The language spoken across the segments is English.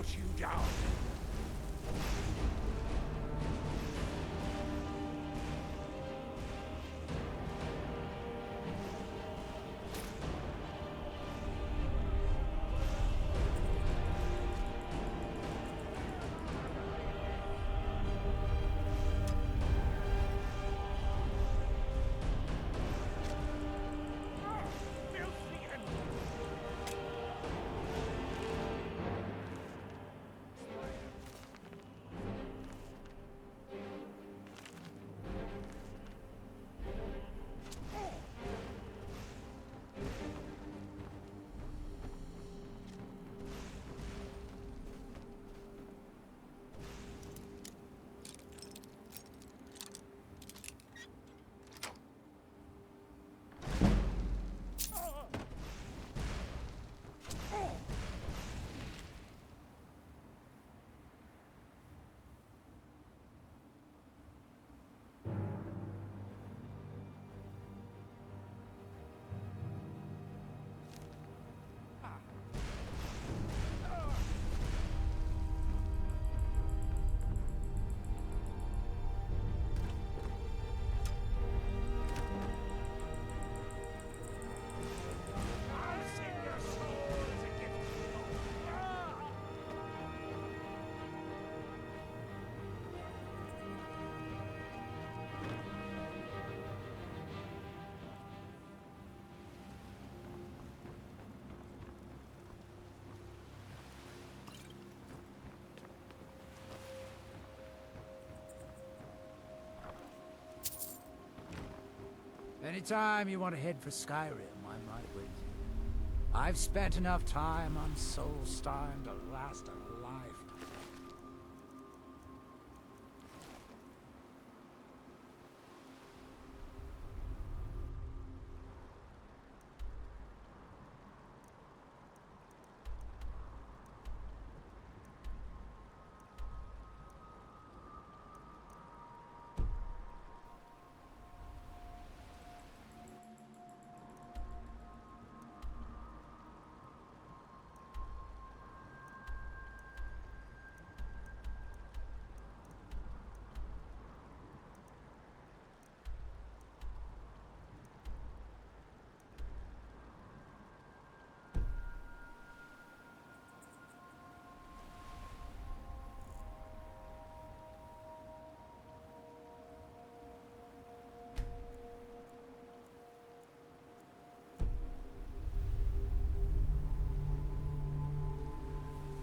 put you down. Anytime you want to head for Skyrim, I'm right with you. I've spent enough time on Solestheim to last a lifetime.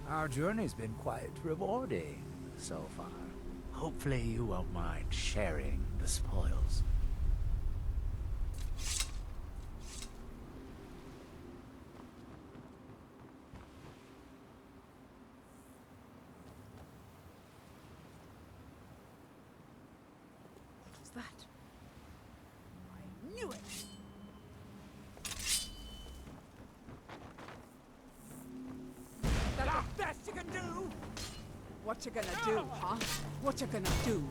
Our journey's been quite rewarding so far. Hopefully you won't mind sharing the spoils. What was that? I knew it! That's the best you can do! What you gonna do, huh? What you gonna do?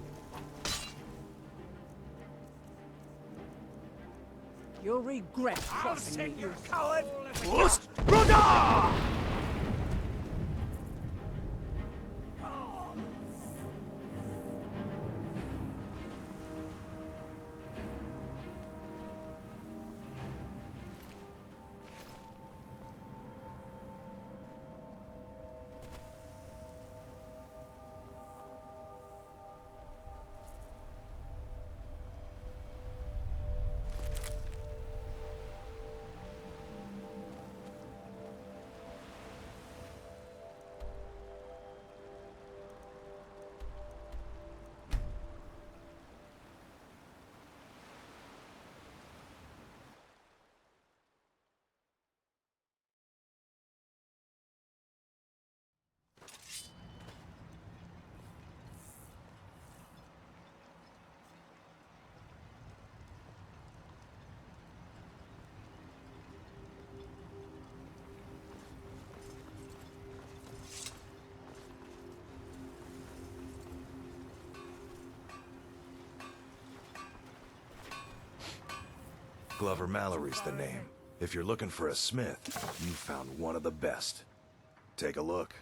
You'll regret crossing me, you coward! Glover Mallory's the name. If you're looking for a smith, you found one of the best. Take a look.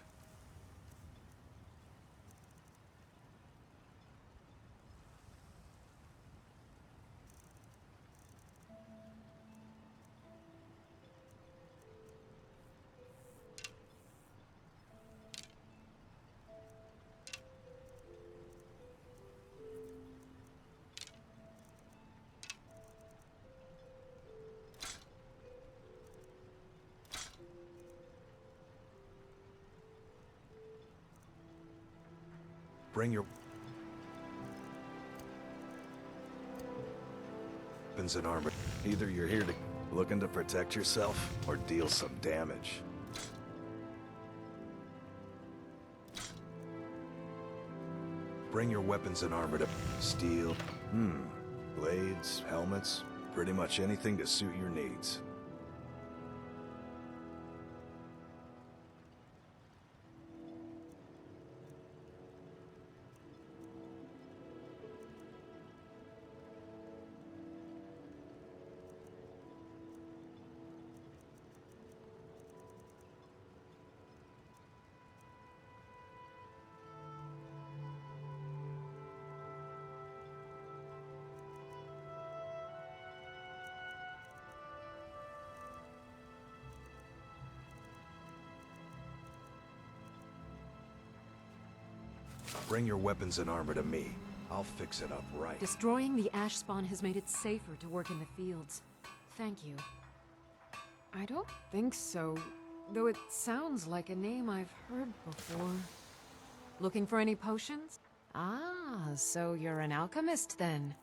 Bring your weapons and armor. Either you're here to looking to protect yourself or deal some damage. Bring your weapons and armor to steel, blades, helmets, pretty much anything to suit your needs. Bring your weapons and armor to me. I'll fix it up right. Destroying the ash spawn has made it safer to work in the fields. Thank you. I don't think so, though it sounds like a name I've heard before. Looking for any potions? Ah, so you're an alchemist then.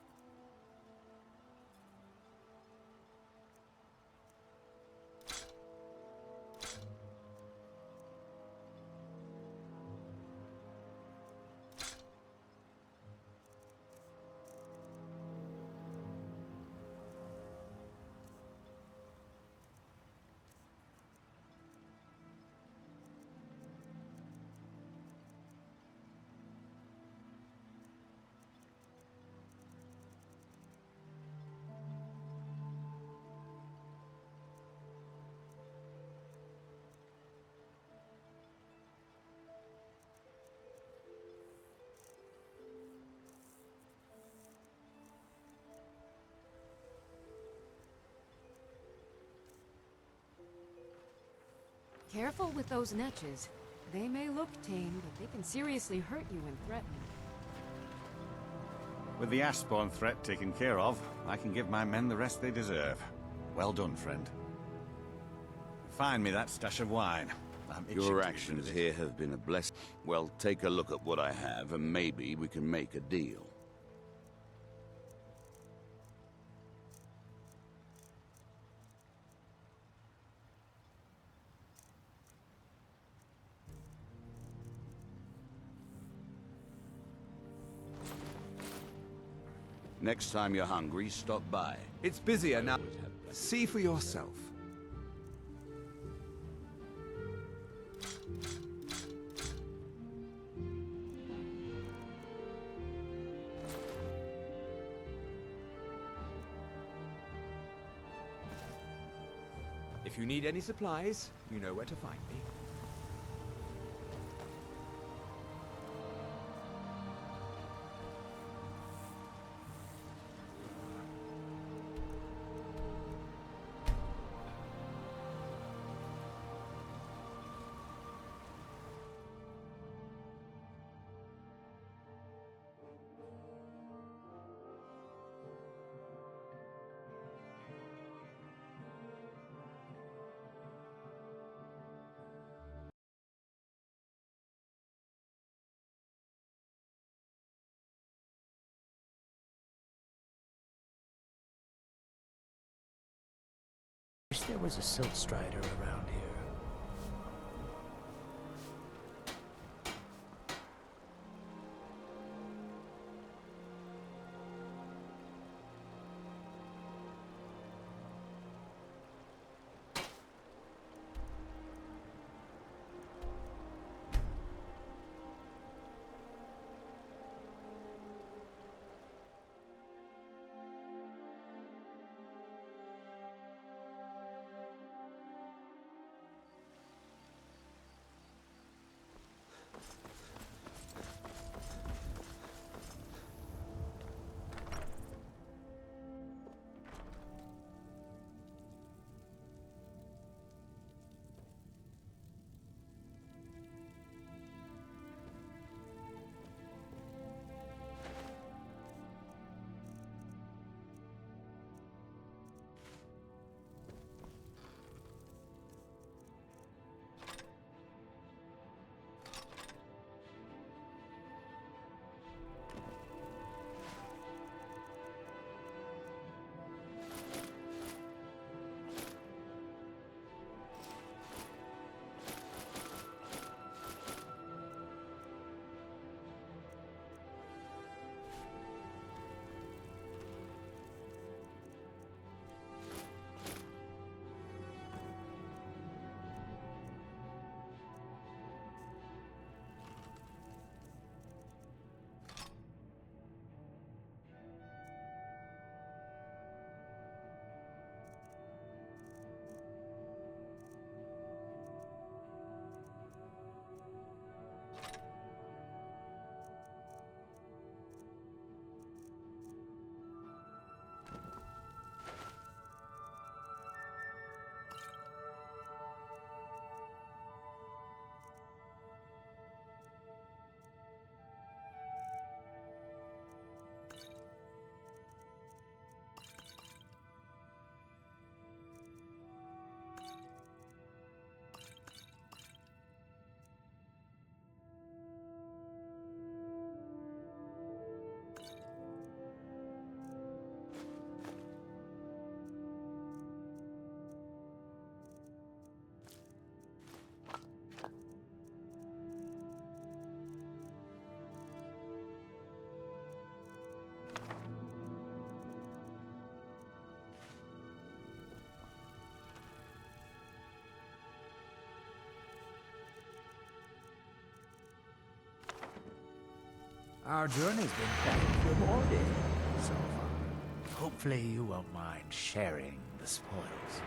Careful with those netches. They may look tame, but they can seriously hurt you when threatened. With the ash spawn threat taken care of, I can give my men the rest they deserve. Well done, friend. Find me that stash of wine. Your actions here have been a blessing. Well, take a look at what I have, and maybe we can make a deal. Next time you're hungry, stop by. It's busier now. See for yourself. If you need any supplies, you know where to find me. Wish there was a Silt Strider around here. Our journey's been quite rewarding so far. Hopefully you won't mind sharing the spoils.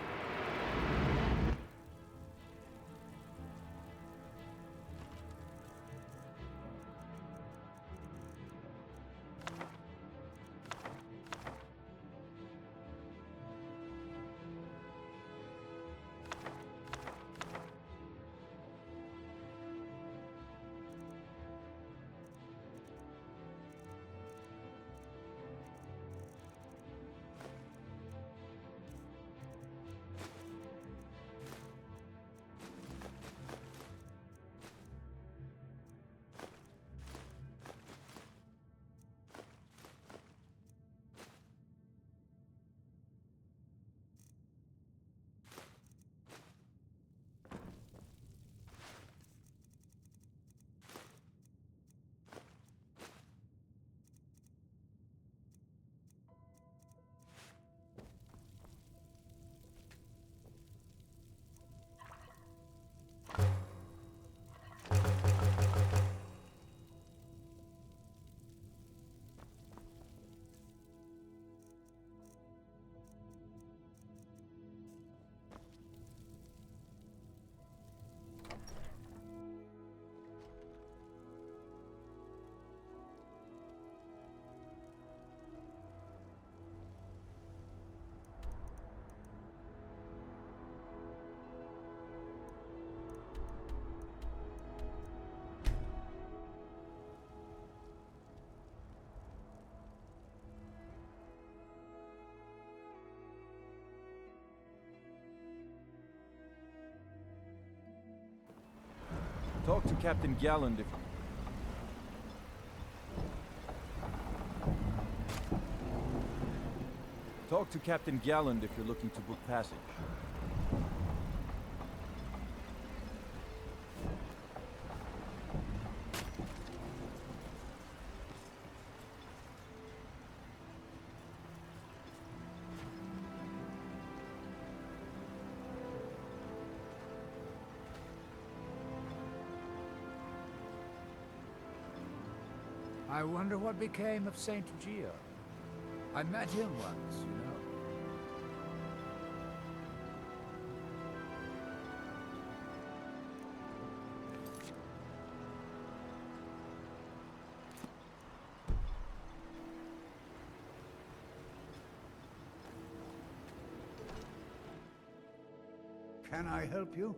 Talk to Captain Galland if... Talk to Captain Galland if you're looking to book passage. I wonder what became of Saint Geo. I met him once, you know. Can I help you?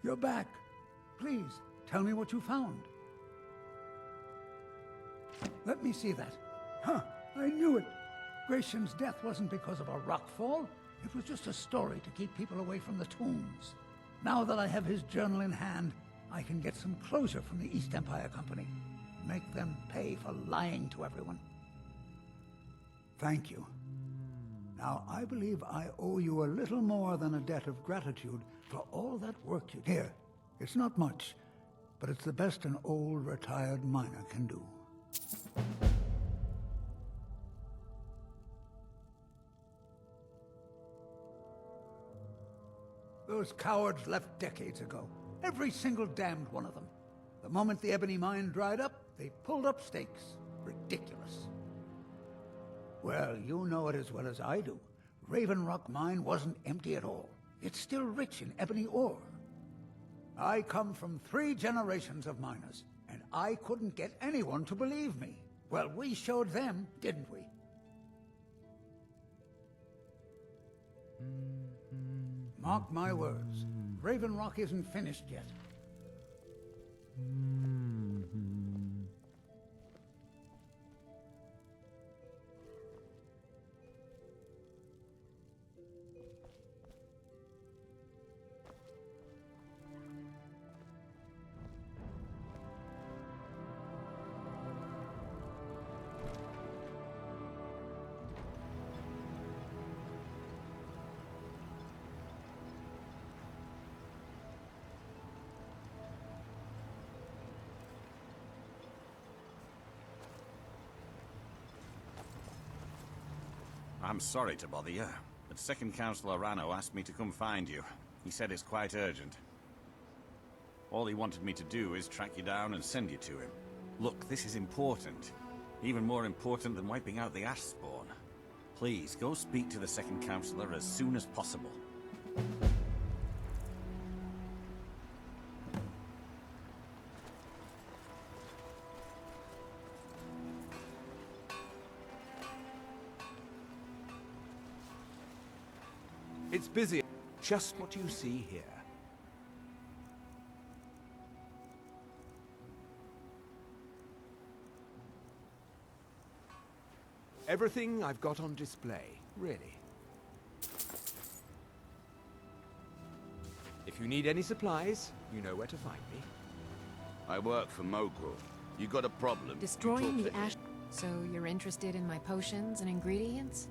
You're back. Please, tell me what you found. Let me see that. Huh, I knew it. Gratian's death wasn't because of a rockfall. It was just a story to keep people away from the tombs. Now that I have his journal in hand, I can get some closure from the East Empire Company. Make them pay for lying to everyone. Thank you. Now, I believe I owe you a little more than a debt of gratitude for all that work you did. Here, it's not much, but it's the best an old retired miner can do. Those cowards left decades ago. Every single damned one of them. The moment the ebony mine dried up, they pulled up stakes. Ridiculous. Well, you know it as well as I do. Raven Rock Mine wasn't empty at all. It's still rich in ebony ore. I come from 3 generations of miners, and I couldn't get anyone to believe me. Well, we showed them, didn't we? Mark my words, Raven Rock isn't finished yet. I'm sorry to bother you, but Second Counselor Rano asked me to come find you. He said it's quite urgent. All he wanted me to do is track you down and send you to him. Look, this is important. Even more important than wiping out the Ash Spawn. Please, go speak to the second counselor as soon as possible. It's busy. Just what you see here. Everything I've got on display, really. If you need any supplies, you know where to find me. I work for Moko. You got a problem? Destroying you the talk to ash... him. So you're interested in my potions and ingredients?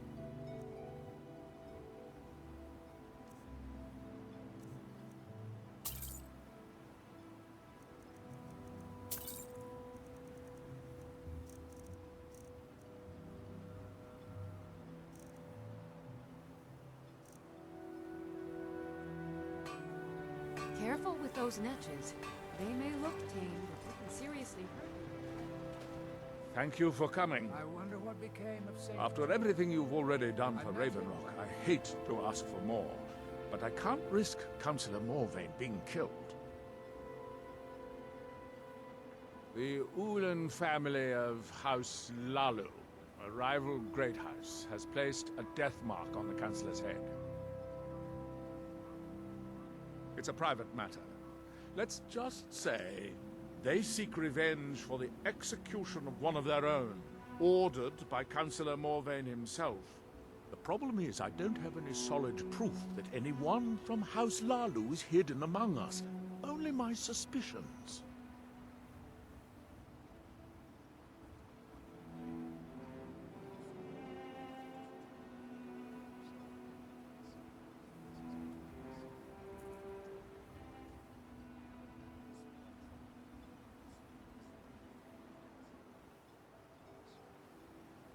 Careful with those netches. They may look tame, but they can seriously hurt you. Thank you for coming. I wonder what became of Saint. After everything you've already done for Ravenrock, I hate to ask for more, but I can't risk Councillor Morvain being killed. The Ulan family of House Lalu, a rival great house, has placed a death mark on the Councillor's head. It's a private matter. Let's just say they seek revenge for the execution of one of their own, ordered by Councillor Morvain himself. The problem is I don't have any solid proof that anyone from House Lalu is hidden among us. Only my suspicions.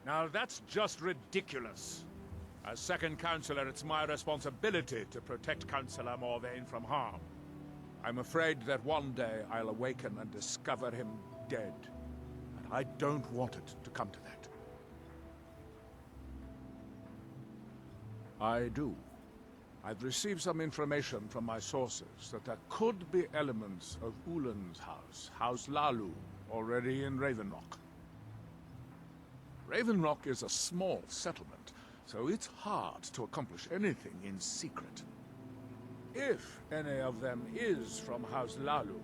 Now that's just ridiculous. As second counselor, it's my responsibility to protect Councillor Morvain from harm. I'm afraid that one day I'll awaken and discover him dead. And I don't want it to come to that. I do. I've received some information from my sources that there could be elements of Ulan's house, House Lalu, already in Ravenrock. Ravenrock is a small settlement, so it's hard to accomplish anything in secret. If any of them is from House Lalu,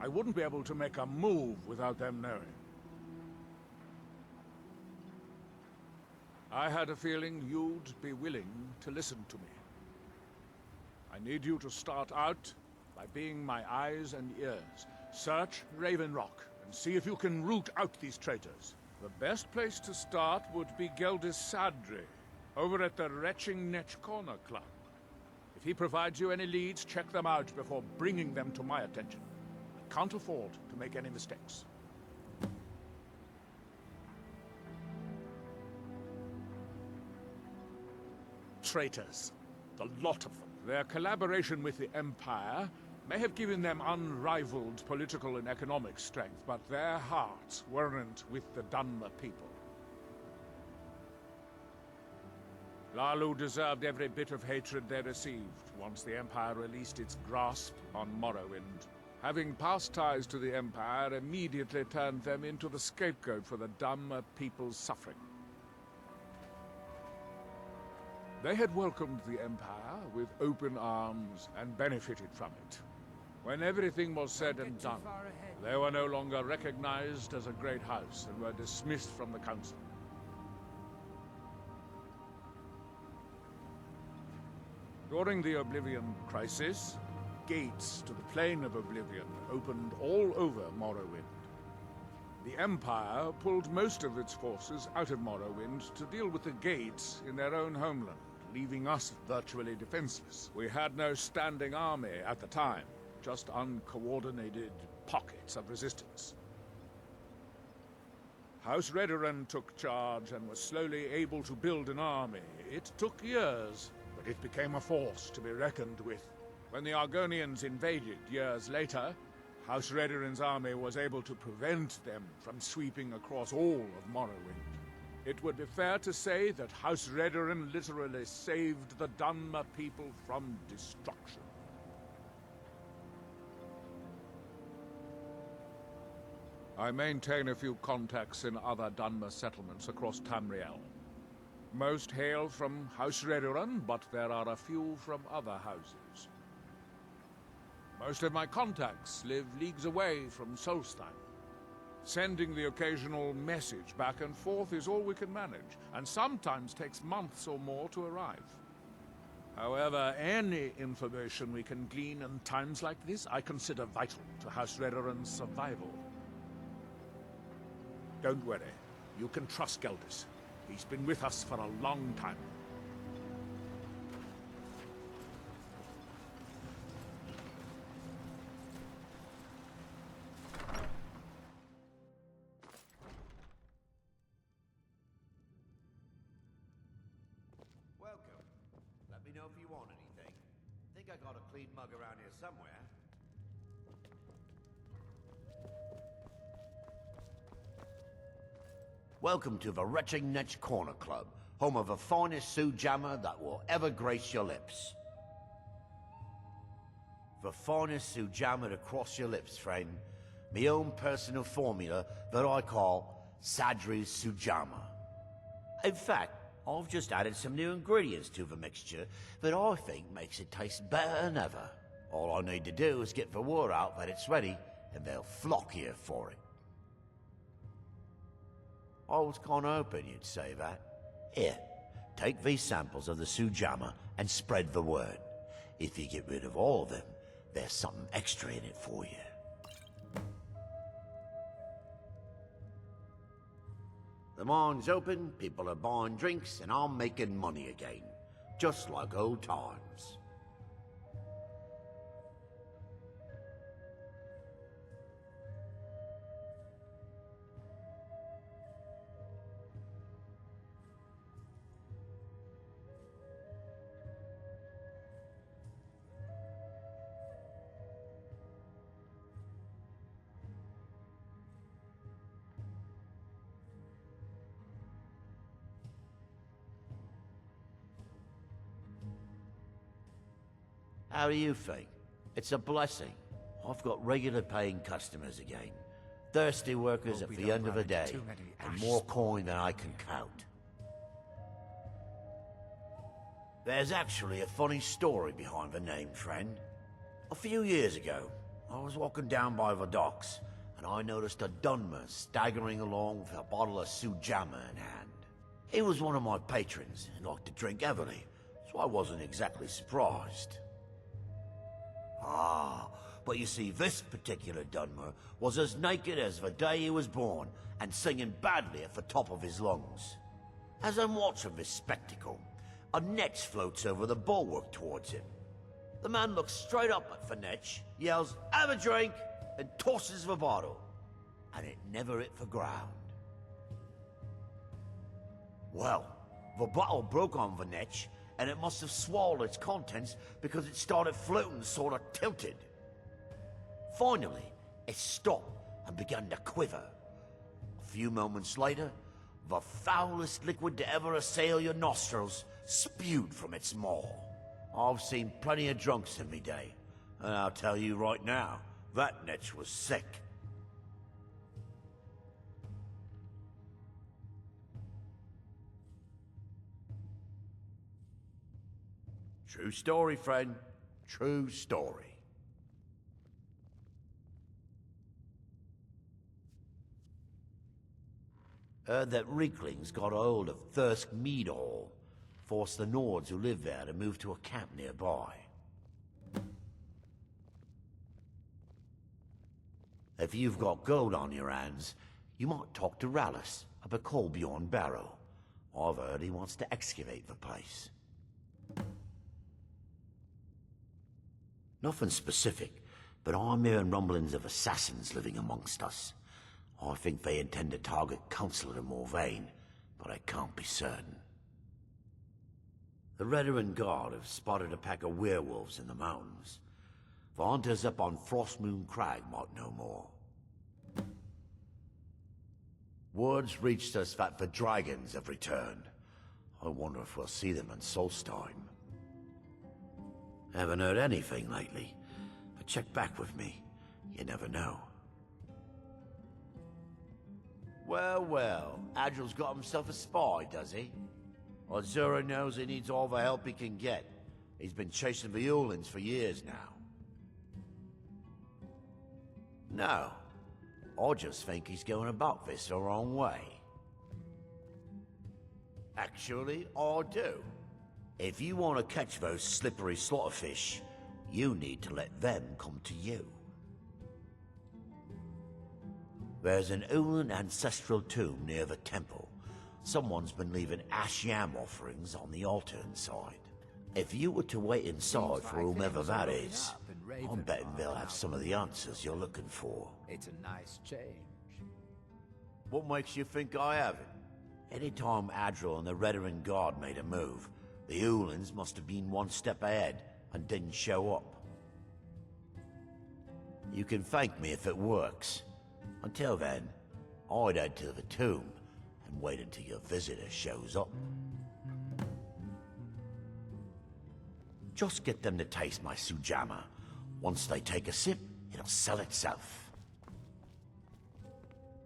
I wouldn't be able to make a move without them knowing. I had a feeling you'd be willing to listen to me. I need you to start out by being my eyes and ears. Search Ravenrock and see if you can root out these traitors. The best place to start would be Gauldurs Sadri, over at the Retching Netch Corner Club. If he provides you any leads, check them out before bringing them to my attention. I can't afford to make any mistakes. Traitors. The lot of them. Their collaboration with the Empire may have given them unrivaled political and economic strength, but their hearts weren't with the Dunmer people. Lalu deserved every bit of hatred they received once the Empire released its grasp on Morrowind. Having past ties to the Empire immediately turned them into the scapegoat for the Dunmer people's suffering. They had welcomed the Empire with open arms and benefited from it. When everything was said and done, they were no longer recognized as a great house and were dismissed from the council. During the Oblivion Crisis, gates to the Plane of Oblivion opened all over Morrowind. The Empire pulled most of its forces out of Morrowind to deal with the gates in their own homeland, leaving us virtually defenseless. We had no standing army at the time, just uncoordinated pockets of resistance. House Redoran took charge and was slowly able to build an army. It took years, but it became a force to be reckoned with. When the Argonians invaded years later, House Redoran's army was able to prevent them from sweeping across all of Morrowind. It would be fair to say that House Redoran literally saved the Dunmer people from destruction. I maintain a few contacts in other Dunmer settlements across Tamriel. Most hail from House Redoran, but there are a few from other houses. Most of my contacts live leagues away from Solestheim. Sending the occasional message back and forth is all we can manage, and sometimes takes months or more to arrive. However, any information we can glean in times like this, I consider vital to House Redoran's survival. Don't worry. You can trust Gauldurs. He's been with us for a long time. Welcome. Let me know if you want anything. Think I got a clean mug around here somewhere. Welcome to the Retching Netch Corner Club, home of the finest Sujammer that will ever grace your lips. The finest Sujammer to cross your lips, friend. My own personal formula that I call Sadri's Sujammer. In fact, I've just added some new ingredients to the mixture that I think makes it taste better than ever. All I need to do is get the word out that it's ready, and they'll flock here for it. I was kinda hoping you'd say that. Here, take these samples of the Sujammer and spread the word. If you get rid of all of them, there's something extra in it for you. The mine's open, people are buying drinks, and I'm making money again. Just like old times. How do you think? It's a blessing. I've got regular paying customers again. Thirsty workers at the end of the day, and more coin than I can count. There's actually a funny story behind the name, friend. A few years ago, I was walking down by the docks, and I noticed a Dunmer staggering along with a bottle of Sujammer in hand. He was one of my patrons and liked to drink heavily, so I wasn't exactly surprised. But you see, this particular Dunmer was as naked as the day he was born, and singing badly at the top of his lungs. As I'm watching this spectacle, a netch floats over the bulwark towards him. The man looks straight up at the netch, yells, "Have a drink!" and tosses the bottle. And it never hit the ground. Well, the bottle broke on the netch, and it must have swallowed its contents because it started floating sort of tilted. Finally, it stopped and began to quiver. A few moments later, the foulest liquid to ever assail your nostrils spewed from its maw. I've seen plenty of drunks in me day, and I'll tell you right now, that netch was sick. True story, friend. True story. Heard that Rieklings got hold of Thirsk Mead Hall, forced the Nords who lived there to move to a camp nearby. If you've got gold on your hands, you might talk to Rallus up at Colbjorn Barrow. I've heard he wants to excavate the place. Nothing specific, but I'm hearing rumblings of assassins living amongst us. I think they intend to target Councillor Morvain, but I can't be certain. The Redarin Guard have spotted a pack of werewolves in the mountains. The hunters up on Frostmoon Crag might know more. Word's reached us that the dragons have returned. I wonder if we'll see them in Solestheim. Haven't heard anything lately, but check back with me. You never know. Well, well, Adril's got himself a spy, does he? Well, Zura knows he needs all the help he can get. He's been chasing the Ulins for years now. No, I just think he's going about this the wrong way. Actually, I do. If you want to catch those slippery slaughterfish, you need to let them come to you. There's an Ulin ancestral tomb near the temple. Someone's been leaving ash yam offerings on the altar inside. If you were to wait inside for whomever that is, I'm betting they'll have some of the answers you're looking for. It's a nice change. What makes you think I haven't? Anytime Adril and the Redarin Guard made a move, the Ulins must have been one step ahead and didn't show up. You can thank me if it works. Until then, I'd head to the tomb and wait until your visitor shows up. Just get them to taste my sujama. Once they take a sip, it'll sell itself.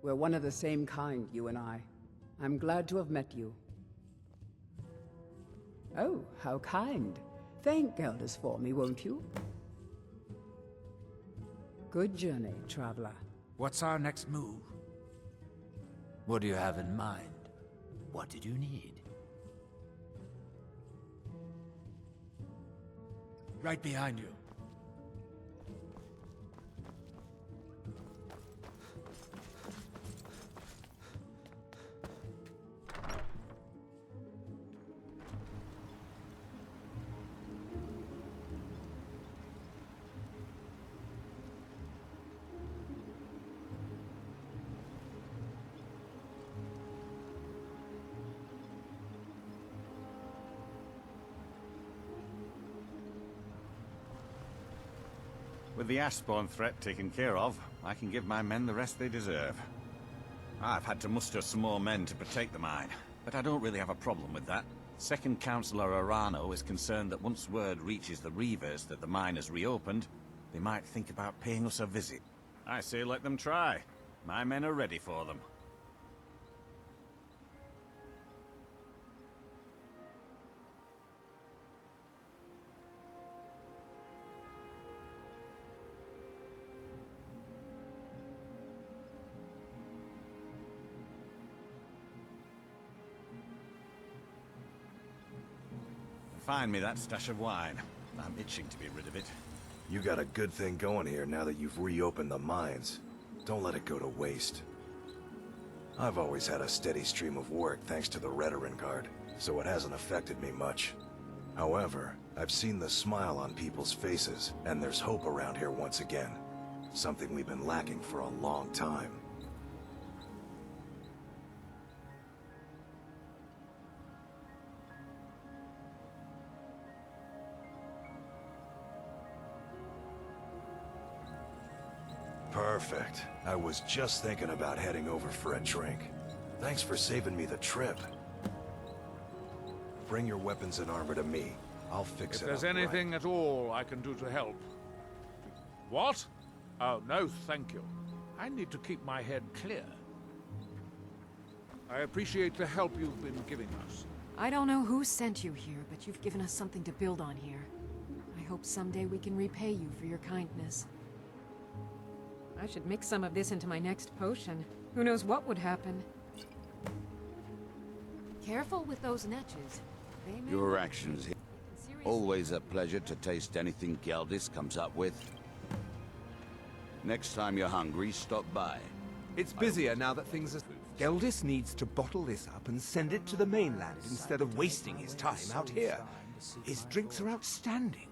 We're one of the same kind, you and I. I'm glad to have met you. Oh, how kind. Thank Gauldurs for me, won't you? Good journey, traveler. What's our next move? What do you have in mind? What did you need? Right behind you. With the Ashspawn threat taken care of, I can give my men the rest they deserve. I've had to muster some more men to protect the mine, but I don't really have a problem with that. Second Councillor Arano is concerned that once word reaches the Reavers that the mine has reopened, they might think about paying us a visit. I say let them try. My men are ready for them. Find me that stash of wine. I'm itching to be rid of it. You got a good thing going here now that you've reopened the mines. Don't let it go to waste. I've always had a steady stream of work thanks to the Redarin Guard, so it hasn't affected me much. However, I've seen the smile on people's faces, and there's hope around here once again. Something we've been lacking for a long time. Perfect. I was just thinking about heading over for a drink. Thanks for saving me the trip. Bring your weapons and armor to me. I'll fix it up. If there's anything at all I can do to help. What? Oh, no, thank you. I need to keep my head clear. I appreciate the help you've been giving us. I don't know who sent you here, but you've given us something to build on here. I hope someday we can repay you for your kindness. I should mix some of this into my next potion. Who knows what would happen? Careful with those netches. They may... Your actions here. Always a pleasure to taste anything Gauldurs comes up with. Next time you're hungry, stop by. It's busier now that things are... Gauldurs needs to bottle this up and send it to the mainland instead of wasting his time out here. His drinks are outstanding.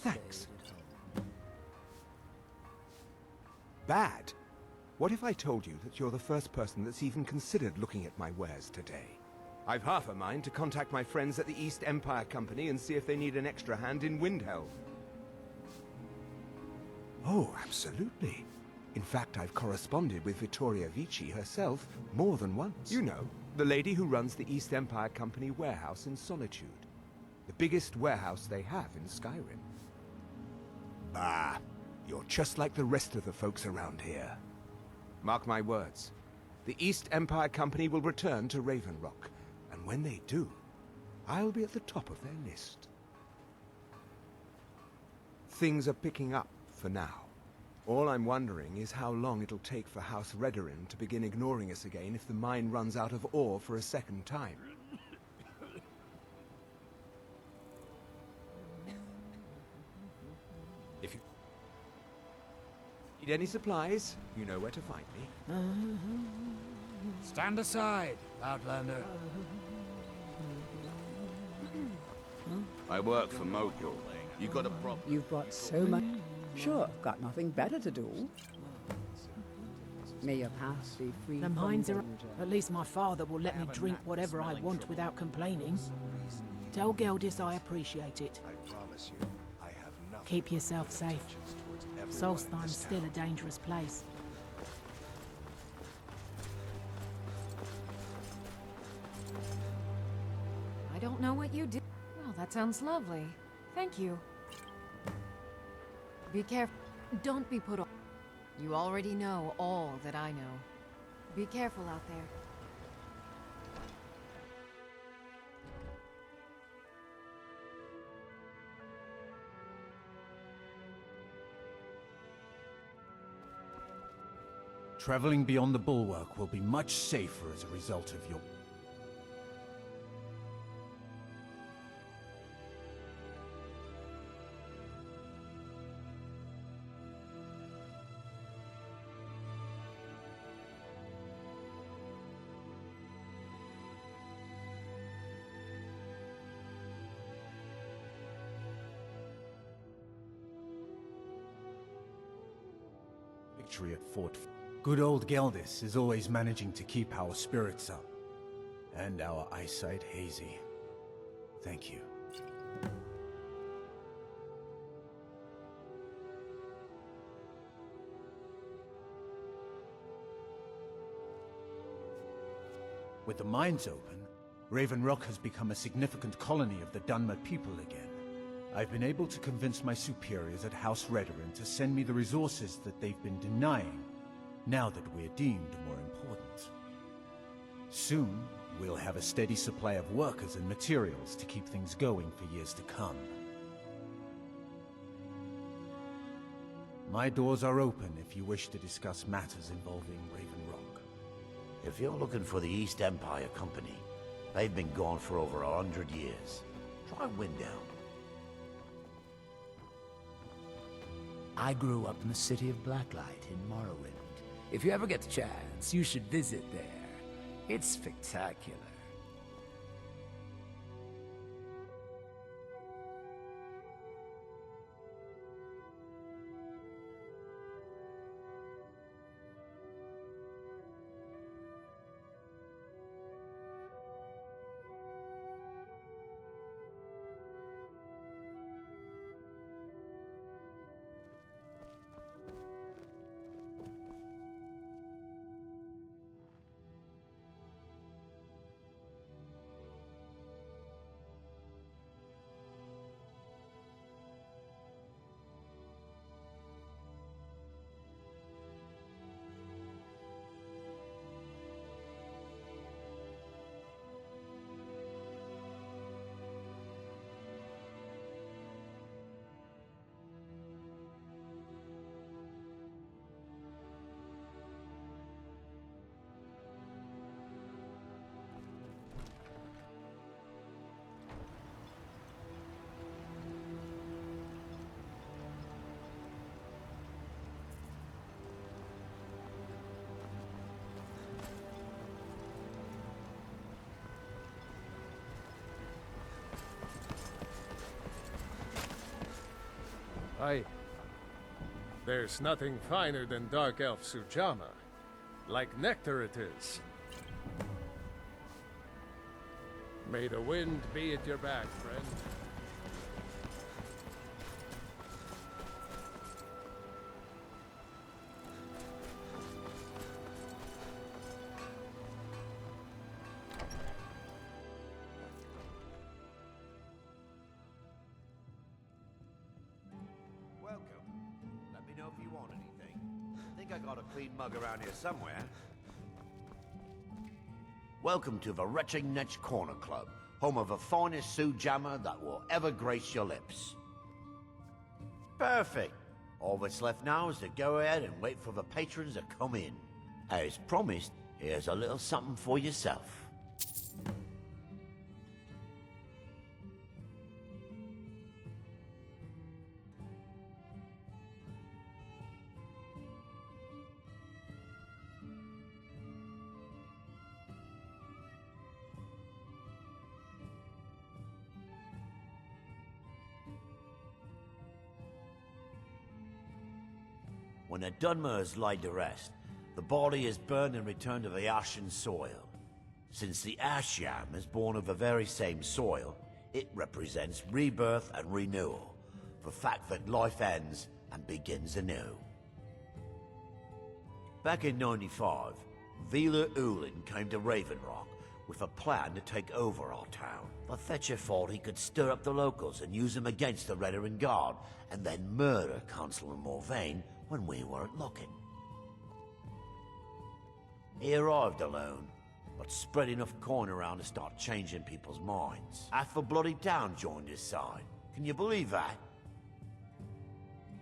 Thanks. Bad? What if I told you that you're the first person that's even considered looking at my wares today? I've half a mind to contact my friends at the East Empire Company and see if they need an extra hand in Windhelm. Oh, absolutely. In fact, I've corresponded with Vittoria Vici herself more than once. You know, the lady who runs the East Empire Company warehouse in Solitude. The biggest warehouse they have in Skyrim. Bah, you're just like the rest of the folks around here. Mark my words. The East Empire Company will return to Raven Rock, and when they do, I'll be at the top of their list. Things are picking up for now. All I'm wondering is how long it'll take for House Redorin to begin ignoring us again if the mine runs out of ore for a second time. If you need any supplies, you know where to find me. Stand aside, Outlander. I work for Mogul. You got a problem? You've got so much. Sure, got nothing better to do. May your path be free The from mines are... danger. At least my father will let me drink whatever I want without complaining. Tell Gauldurs I appreciate it. I promise you, I have nothing. Keep yourself safe. towards everyone in Solestheim's this still town. a dangerous place. I don't know what you do. Well, that sounds lovely. Thank you. Be careful. Don't be put off. You already know all that I know. Be careful out there. Traveling beyond the bulwark will be much safer as a result of your... victory at Fort... Good old Gauldurs is always managing to keep our spirits up, and our eyesight hazy. Thank you. With the mines open, Raven Rock has become a significant colony of the Dunmer people again. I've been able to convince my superiors at House Redorin to send me the resources that they've been denying, now that we're deemed more important. Soon, we'll have a steady supply of workers and materials to keep things going for years to come. My doors are open if you wish to discuss matters involving Raven Rock. If you're looking for the East Empire Company, they've been gone for over 100 years. Try Windhelm. I grew up in the city of Blacklight in Morrowind. If you ever get the chance, you should visit there. It's spectacular. There's nothing finer than Dark Elf Sujamma. Like nectar it is. May the wind be at your back, friend. Welcome. Let me know if you want anything. I think I got a clean mug around here somewhere. Welcome to the Regeneration Corner Club, home of the finest Sue Jammer that will ever grace your lips. Perfect. All that's left now is to go ahead and wait for the patrons to come in. As promised, here's a little something for yourself. When a Dunmer is laid to rest, the body is burned and returned to the ashen soil. Since the ash yam is born of the very same soil, it represents rebirth and renewal, the fact that life ends and begins anew. Back in 95, Vila Ulin came to Ravenrock with a plan to take over our town. The Fetcher thought he could stir up the locals and use them against the Redarin Guard, and then murder Consular Morvain when we weren't looking. He arrived alone, but spread enough coin around to start changing people's minds. Half the bloody town joined his side. Can you believe that?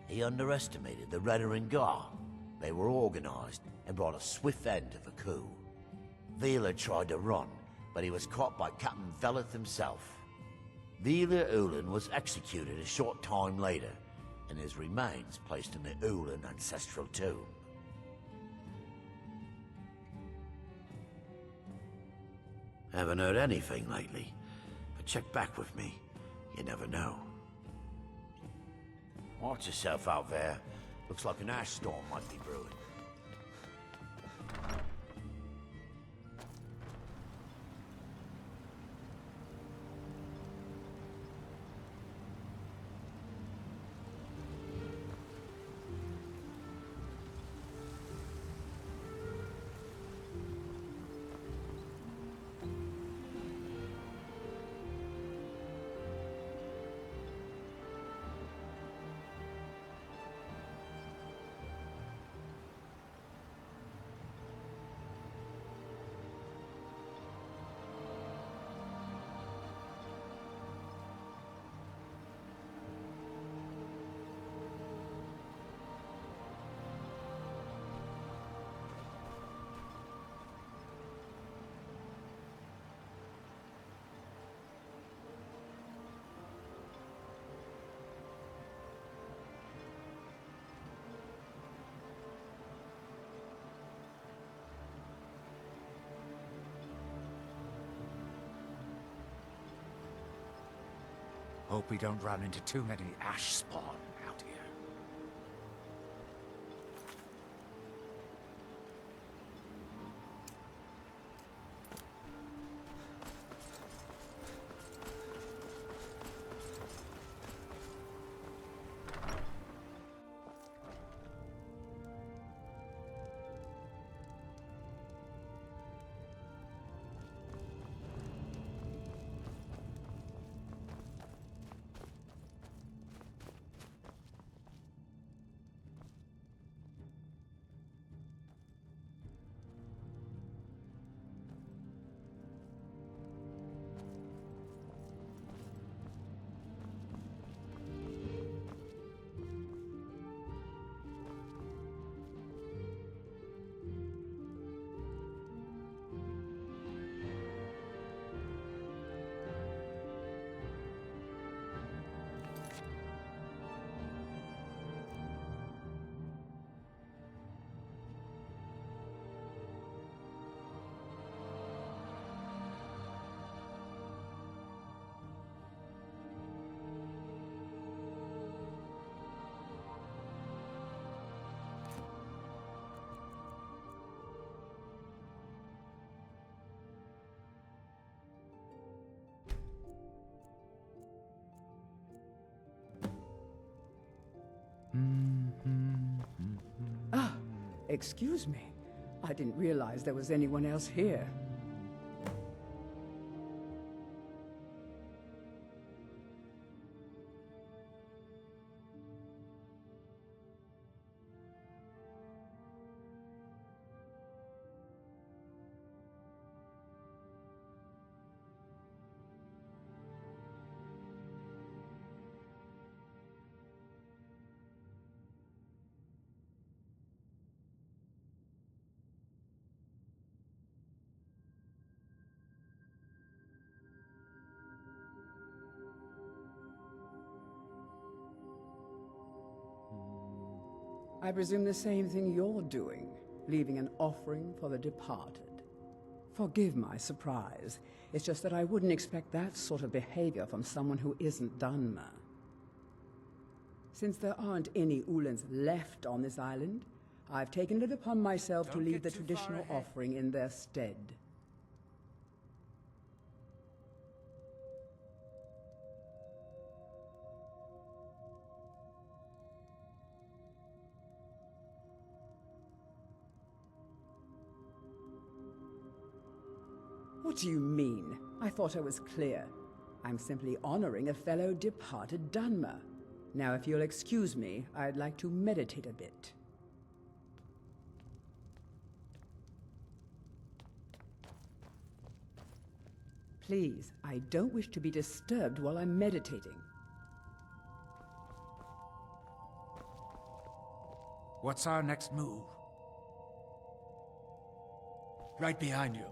He underestimated the Redarin Guard. They were organized and brought a swift end to the coup. Vila tried to run, but he was caught by Captain Veleth himself. Vila Ulin was executed a short time later, and his remains placed in the Ulin ancestral tomb. Haven't heard anything lately, but check back with me. You never know. Watch yourself out there. Looks like an ash storm might be brewing. Hope we don't run into too many ash spawn out here. Excuse me. I didn't realize there was anyone else here. I presume the same thing you're doing, leaving an offering for the departed. Forgive my surprise. It's just that I wouldn't expect that sort of behavior from someone who isn't Dunmer. Since there aren't any Ulans left on this island, I've taken it upon myself to leave the traditional offering in their stead. What do you mean? I thought I was clear. I'm simply honoring a fellow departed Dunmer. Now, if you'll excuse me, I'd like to meditate a bit. Please, I don't wish to be disturbed while I'm meditating. What's our next move? Right behind you.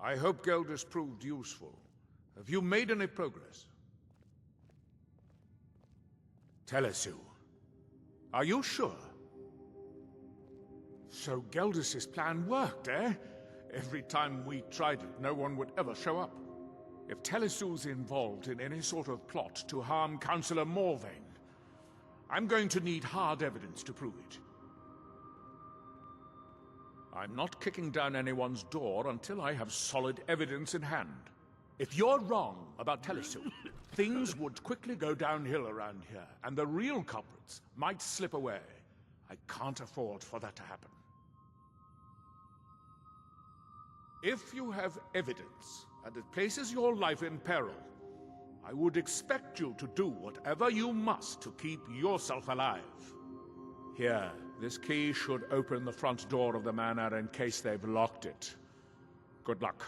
I hope Gauldurs proved useful. Have you made any progress? Telesu. Are you sure? So Gauldurs' plan worked, eh? Every time we tried it, no one would ever show up. If Telesu's involved in any sort of plot to harm Councillor Morvain, I'm going to need hard evidence to prove it. I'm not kicking down anyone's door until I have solid evidence in hand. If you're wrong about Telesu, things would quickly go downhill around here, and the real culprits might slip away. I can't afford for that to happen. If you have evidence, and it places your life in peril, I would expect you to do whatever you must to keep yourself alive. Here, this key should open the front door of the manor in case they've locked it. Good luck.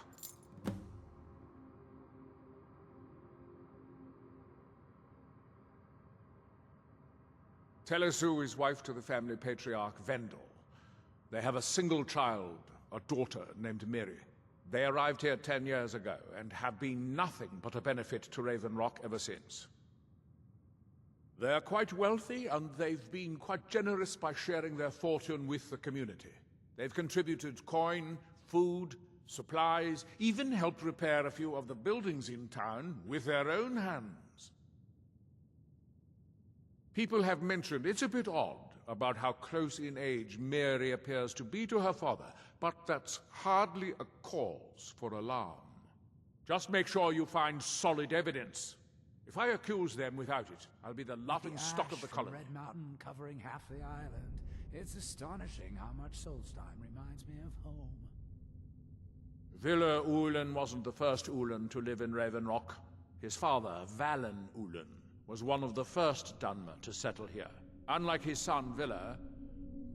Telesu is wife to the family patriarch Vendel. They have a single child, a daughter named Miri. They arrived here 10 years ago and have been nothing but a benefit to Raven Rock ever since. They're quite wealthy, and they've been quite generous by sharing their fortune with the community. They've contributed coin, food, supplies, even helped repair a few of the buildings in town with their own hands. People have mentioned it's a bit odd about how close in age Mary appears to be to her father, but that's hardly a cause for alarm. Just make sure you find solid evidence. If I accuse them without it, I'll be the laughing stock of the colony. Red Mountain covering half the island. It's astonishing how much Solestheim reminds me of home. Villa Ulen wasn't the first Ulen to live in Raven Rock. His father, Valen Ulen, was one of the first Dunmer to settle here. Unlike his son, Villa,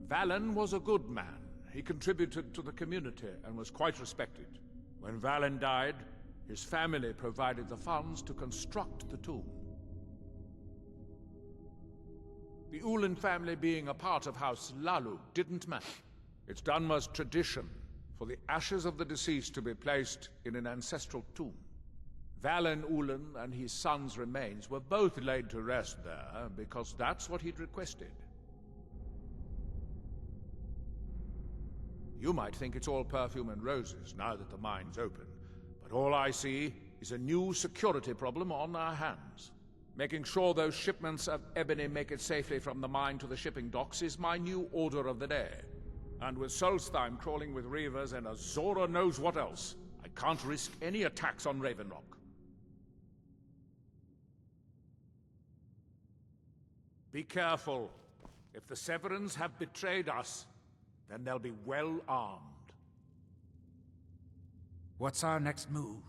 Valen was a good man. He contributed to the community and was quite respected. When Valen died, his family provided the funds to construct the tomb. The Ulen family being a part of House Lalu didn't matter. It's Dunmer's tradition for the ashes of the deceased to be placed in an ancestral tomb. Valen Ulen and his son's remains were both laid to rest there because that's what he'd requested. You might think it's all perfume and roses now that the mine's open, but all I see is a new security problem on our hands. Making sure those shipments of ebony make it safely from the mine to the shipping docks is my new order of the day. And with Solestheim crawling with reavers and Azora knows what else, I can't risk any attacks on Ravenrock. Be careful. If the Severins have betrayed us, then they'll be well armed. What's our next move?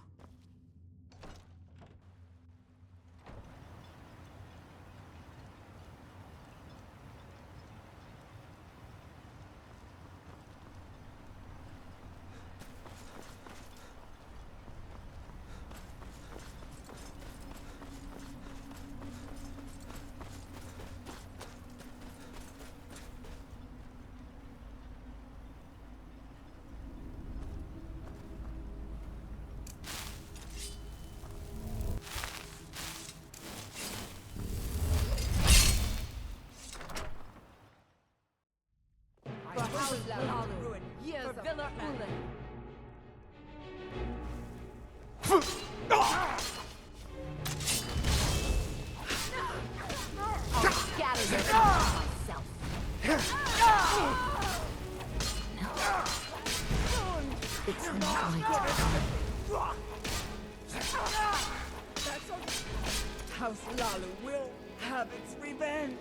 House Lalu will have its revenge.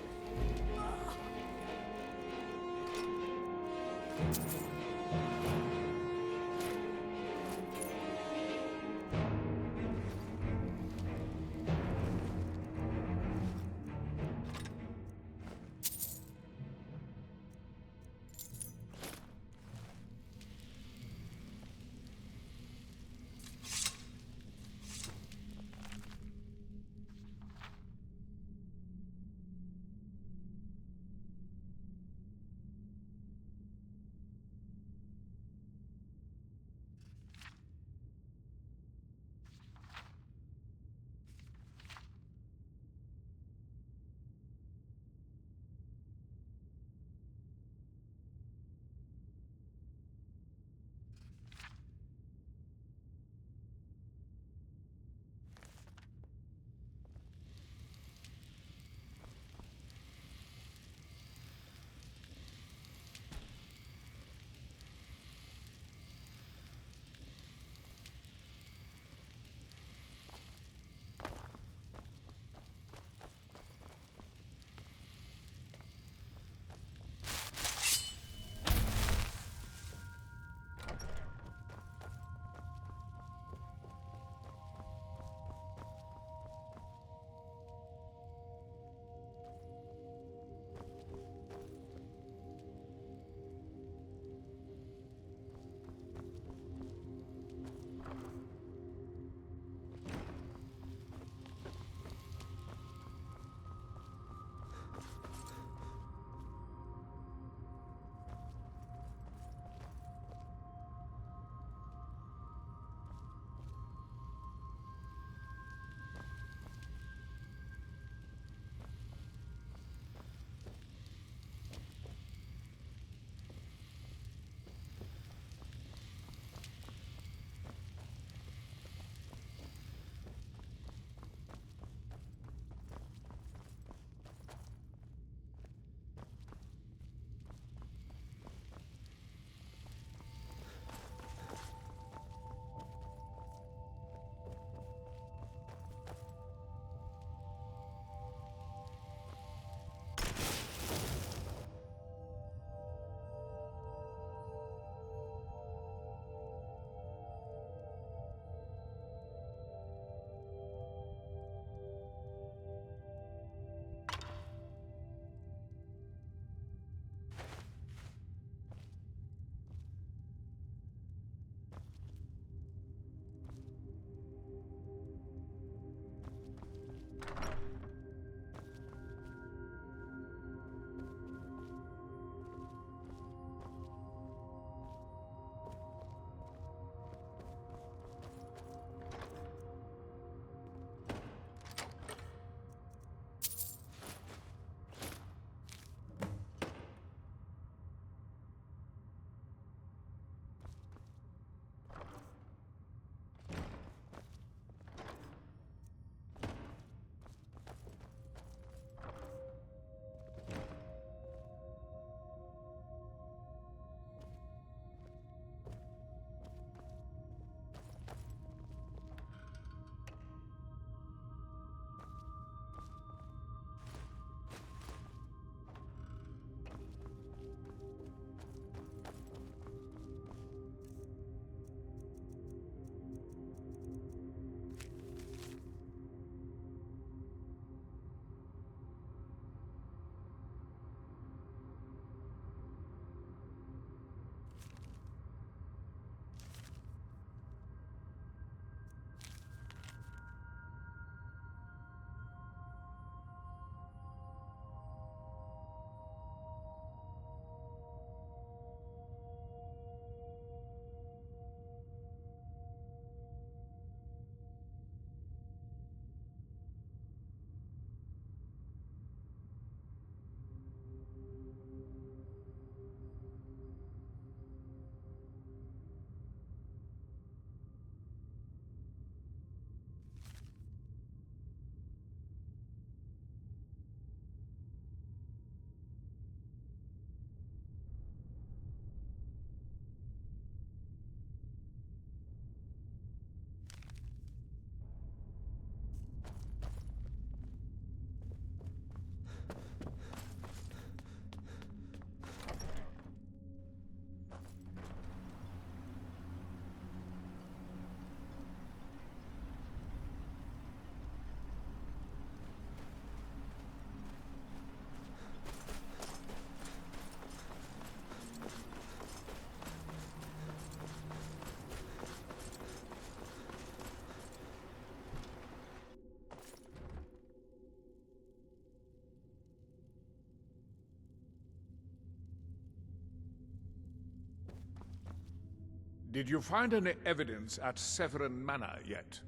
Did you find any evidence at Severin Manor yet?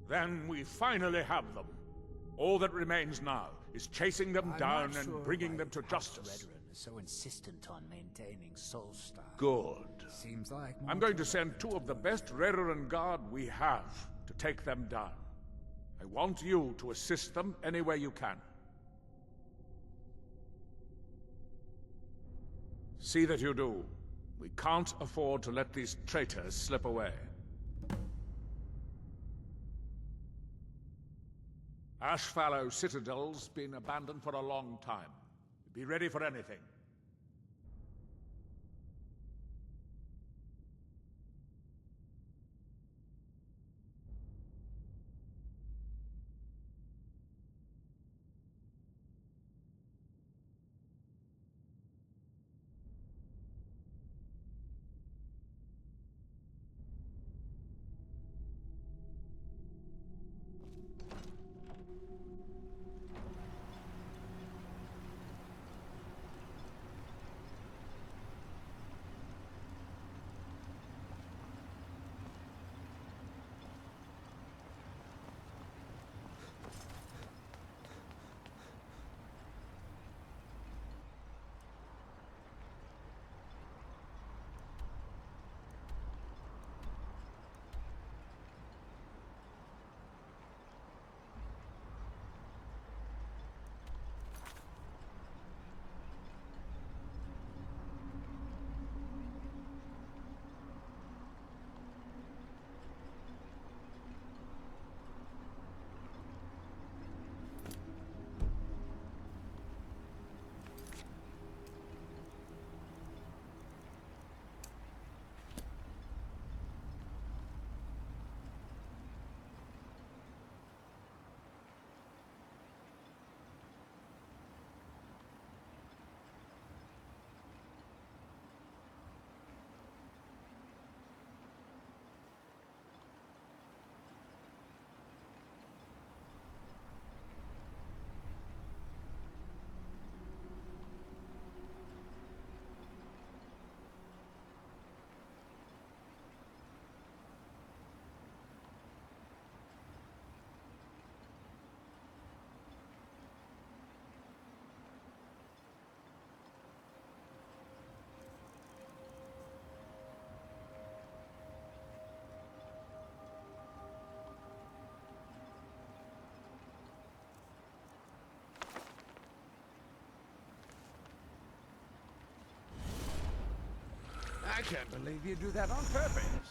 Then we finally have them. All that remains now is chasing them down and bringing them to justice. Is so insistent on maintaining Solestheim. Good. Seems like I'm going to send 2 of the best Redoran Guard we have to take them down. I want you to assist them any way you can. See that you do. We can't afford to let these traitors slip away. Ashfallow Citadel's been abandoned for a long time. Be ready for anything. I can't believe you do that on purpose.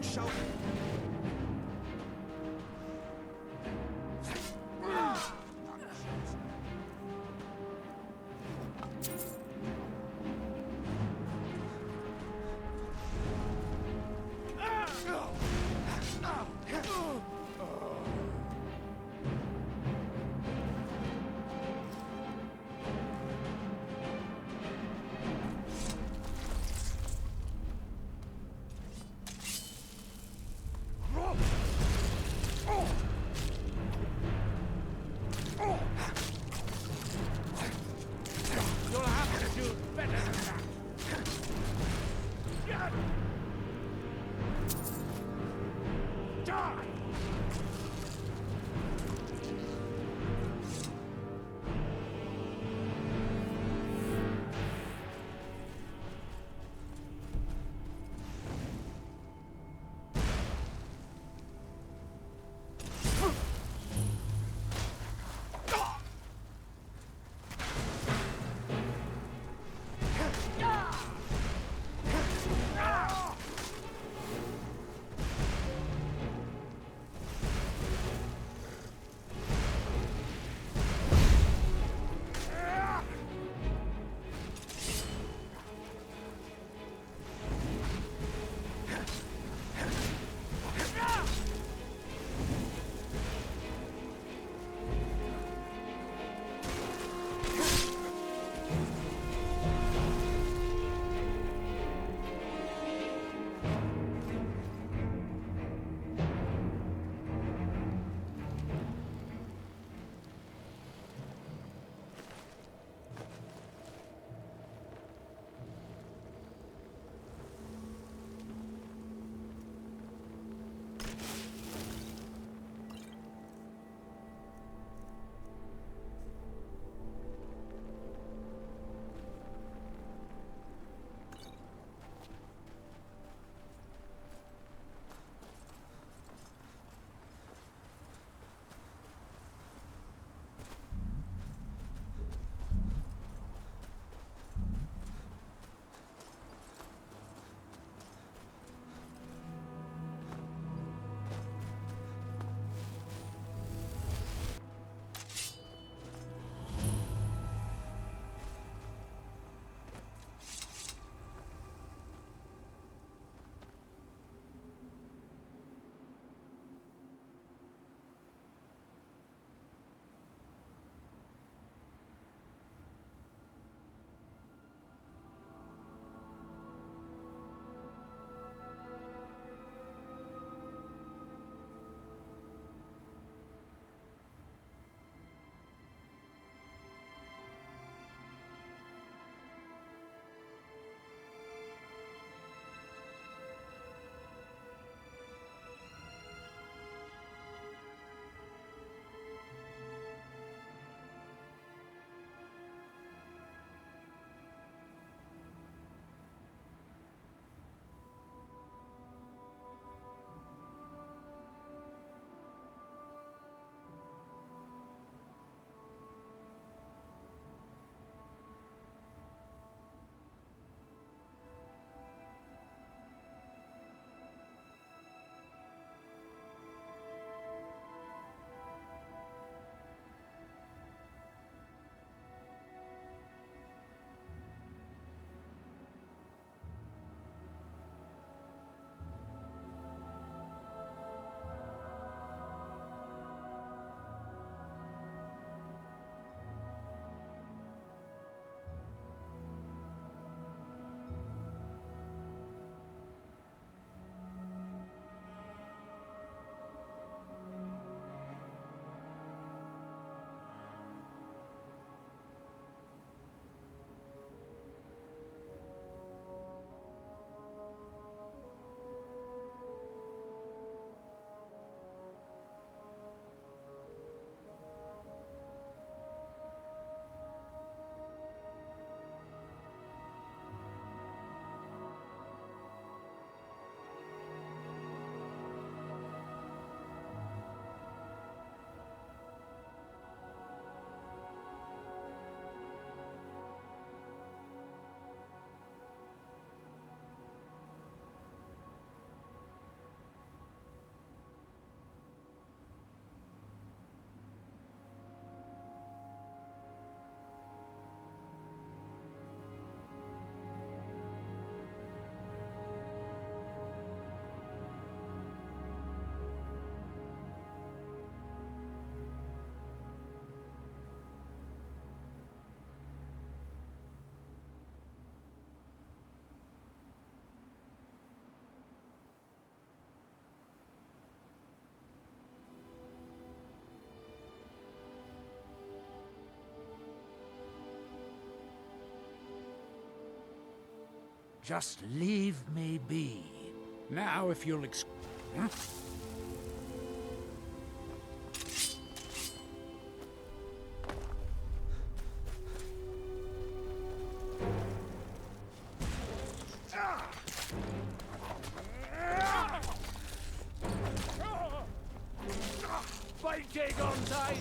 shall... Just leave me be. Now, if you'll Huh? Fight take on tight!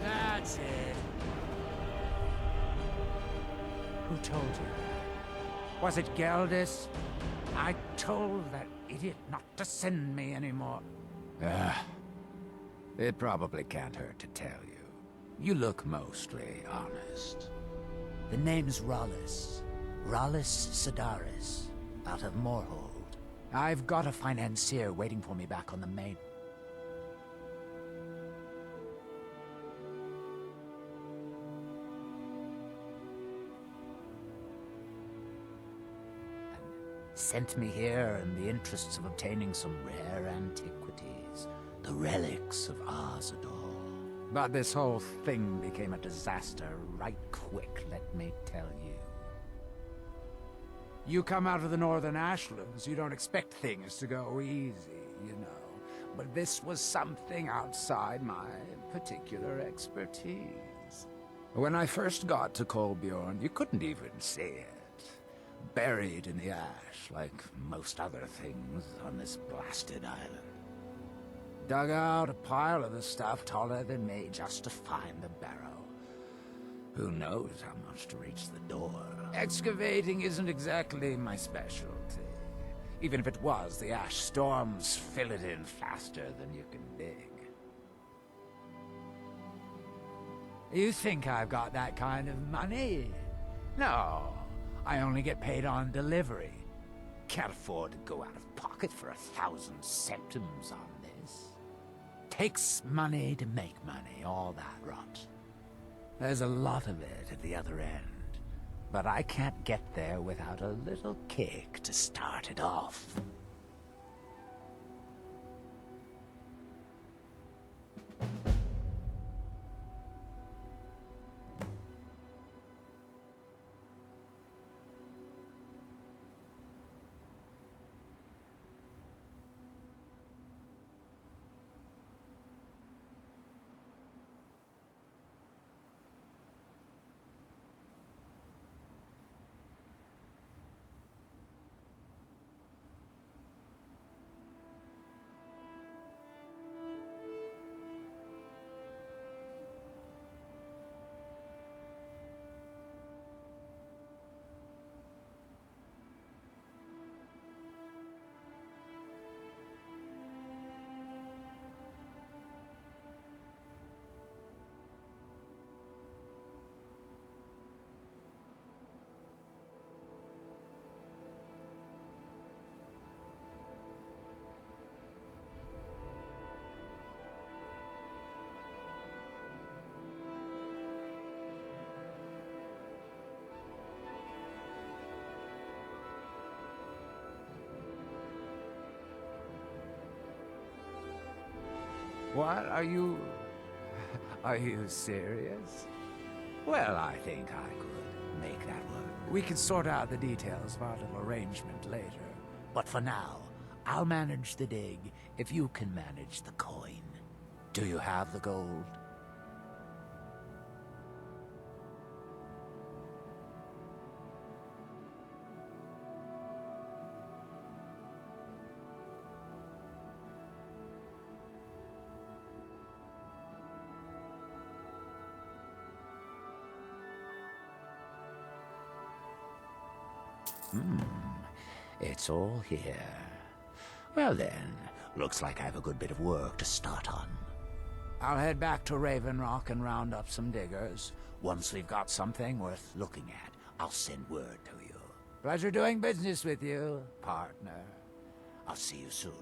That's it. Who told you that? Was it Gauldurs? I told that idiot not to send me anymore. It probably can't hurt to tell you. You look mostly honest. The name's Rollis. Rollis Sedaris, out of Morhold. I've got a financier waiting for me back on the main. Sent me here in the interests of obtaining some rare antiquities, the relics of Arzador. But this whole thing became a disaster right quick, let me tell you. You come out of the Northern Ashlands, you don't expect things to go easy, you know. But this was something outside my particular expertise. When I first got to Kolbjorn, you couldn't even see it. Buried in the ash, like most other things on this blasted island. Dug out a pile of the stuff taller than me just to find the barrow. Who knows how much to reach the door? Excavating isn't exactly my specialty. Even if it was, the ash storms fill it in faster than you can dig. You think I've got that kind of money? No. I only get paid on delivery. Can't afford to go out of pocket for 1,000 septims on this. Takes money to make money, all that rot. There's a lot of it at the other end, but I can't get there without a little kick to start it off. What? Are you serious? Well, I think I could make that work. We can sort out the details of our little arrangement later. But for now, I'll manage the dig if you can manage the coin. Do you have the gold? It's all here. Well then, looks like I have a good bit of work to start on. I'll head back to Raven Rock and round up some diggers. Once we've got something worth looking at, I'll send word to you. Pleasure doing business with you, partner. I'll see you soon.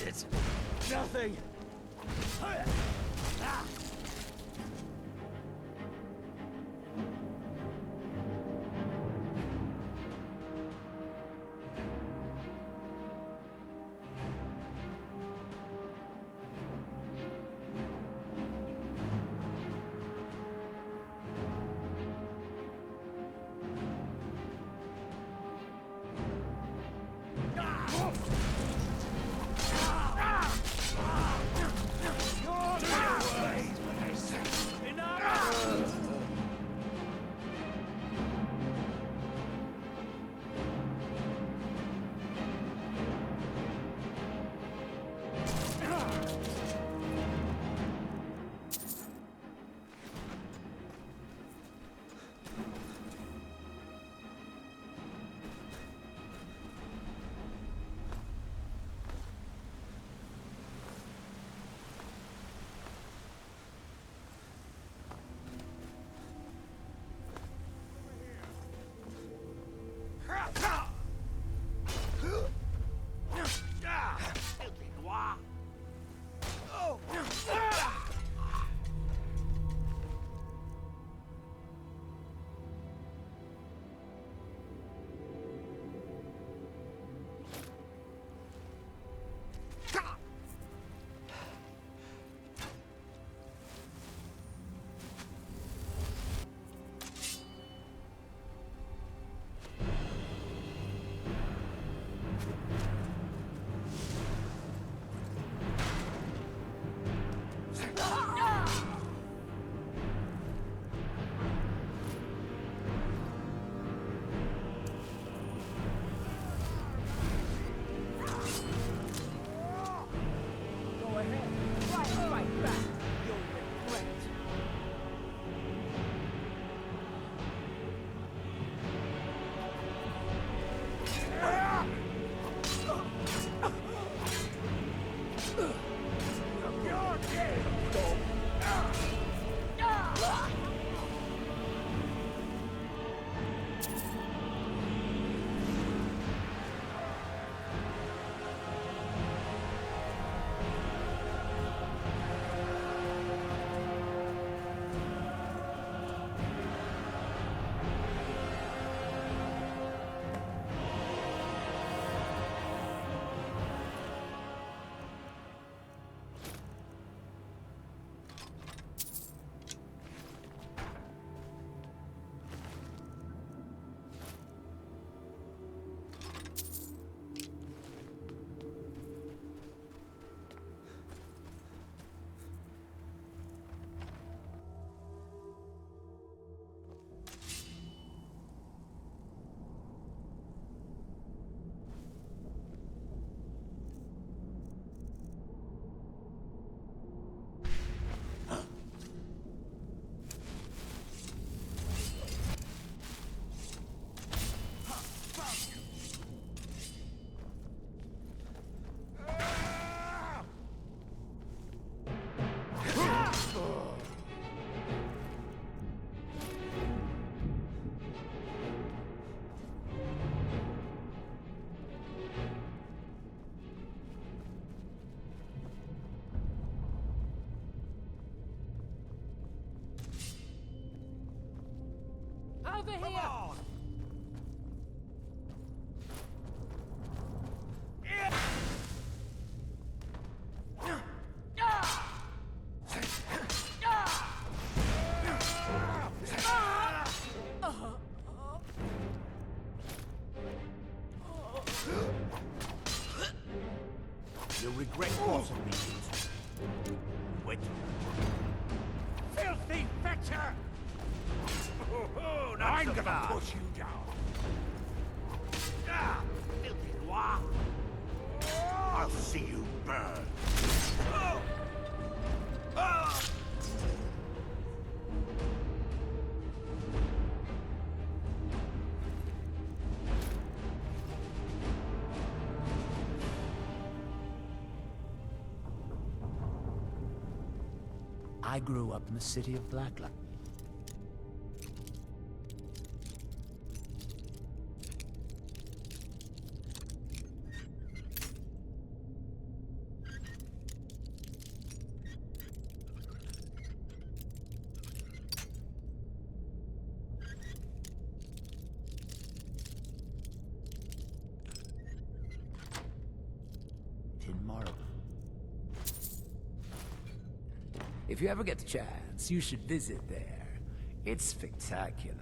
It's nothing. Over here! You'll regret crossing me. Wait. Filthy fetcher! Oh, I'm gonna push you down. Ah, filthy noir. I'll see you burn. Oh. Ah. I grew up in the city of Blacklight. If you ever get the chance, you should visit there. It's spectacular.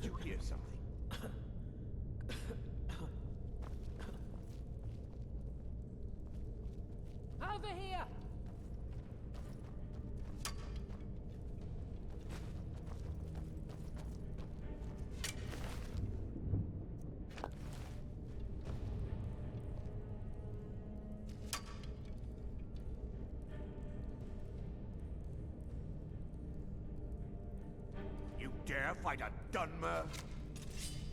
Did you hear something? Over here! You dare fight a Dunmer?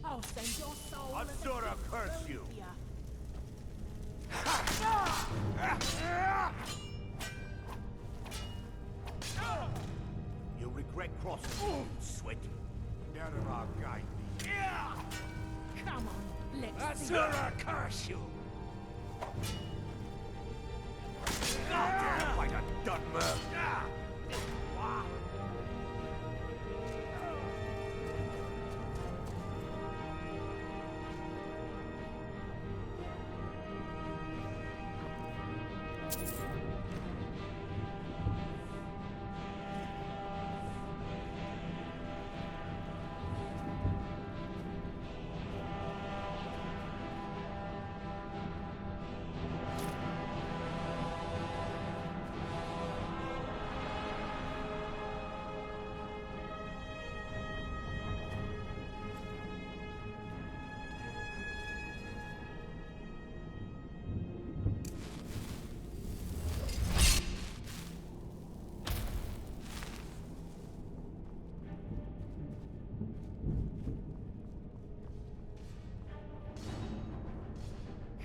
I'll send your soul I'd as a sort of gift curse to you. ya. You'll regret crossing, you sweat. Out of our guide. Come on, let's see. Sura curse you! How dare fight a Dunmer?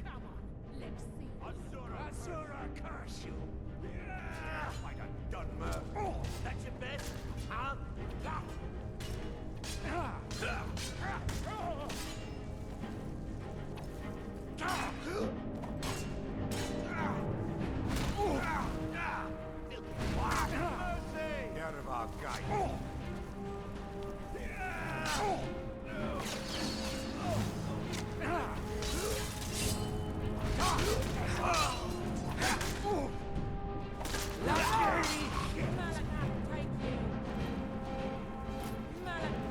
Come on, let's see. Asura curse you! Fight a Dunmer! That's your best, huh? Out of our guide. Malaka, take you. Malaka.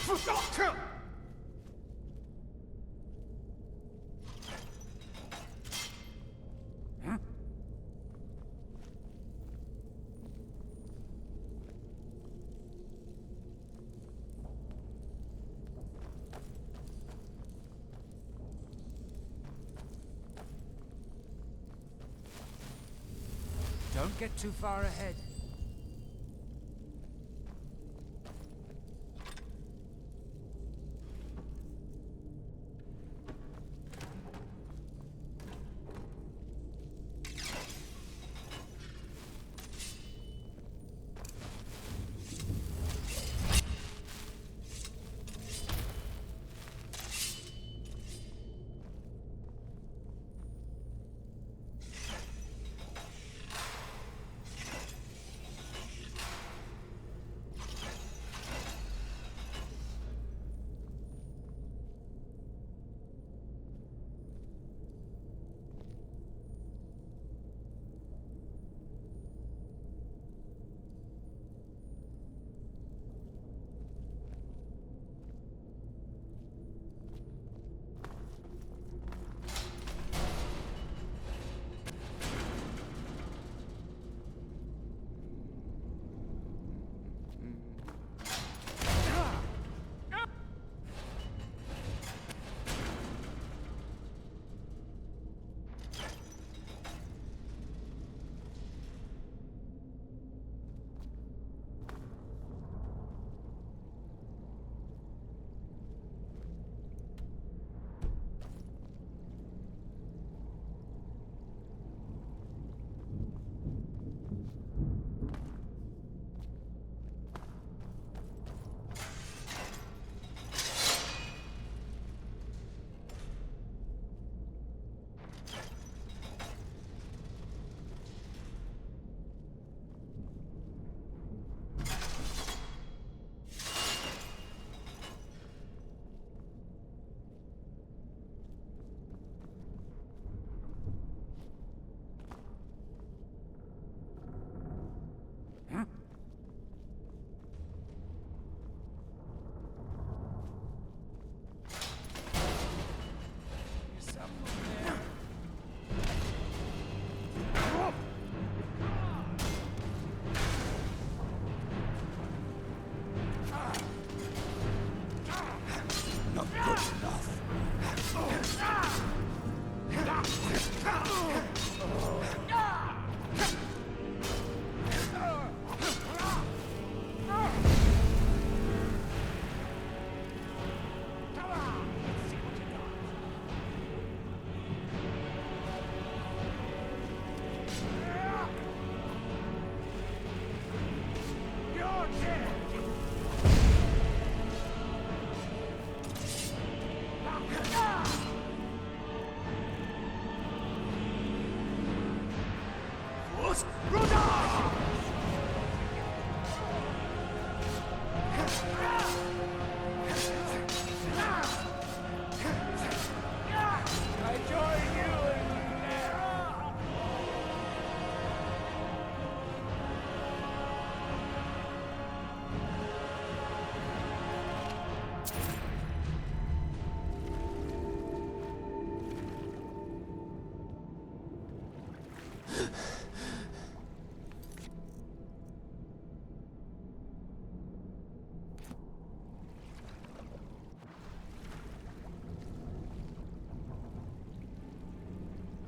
Don't get too far ahead.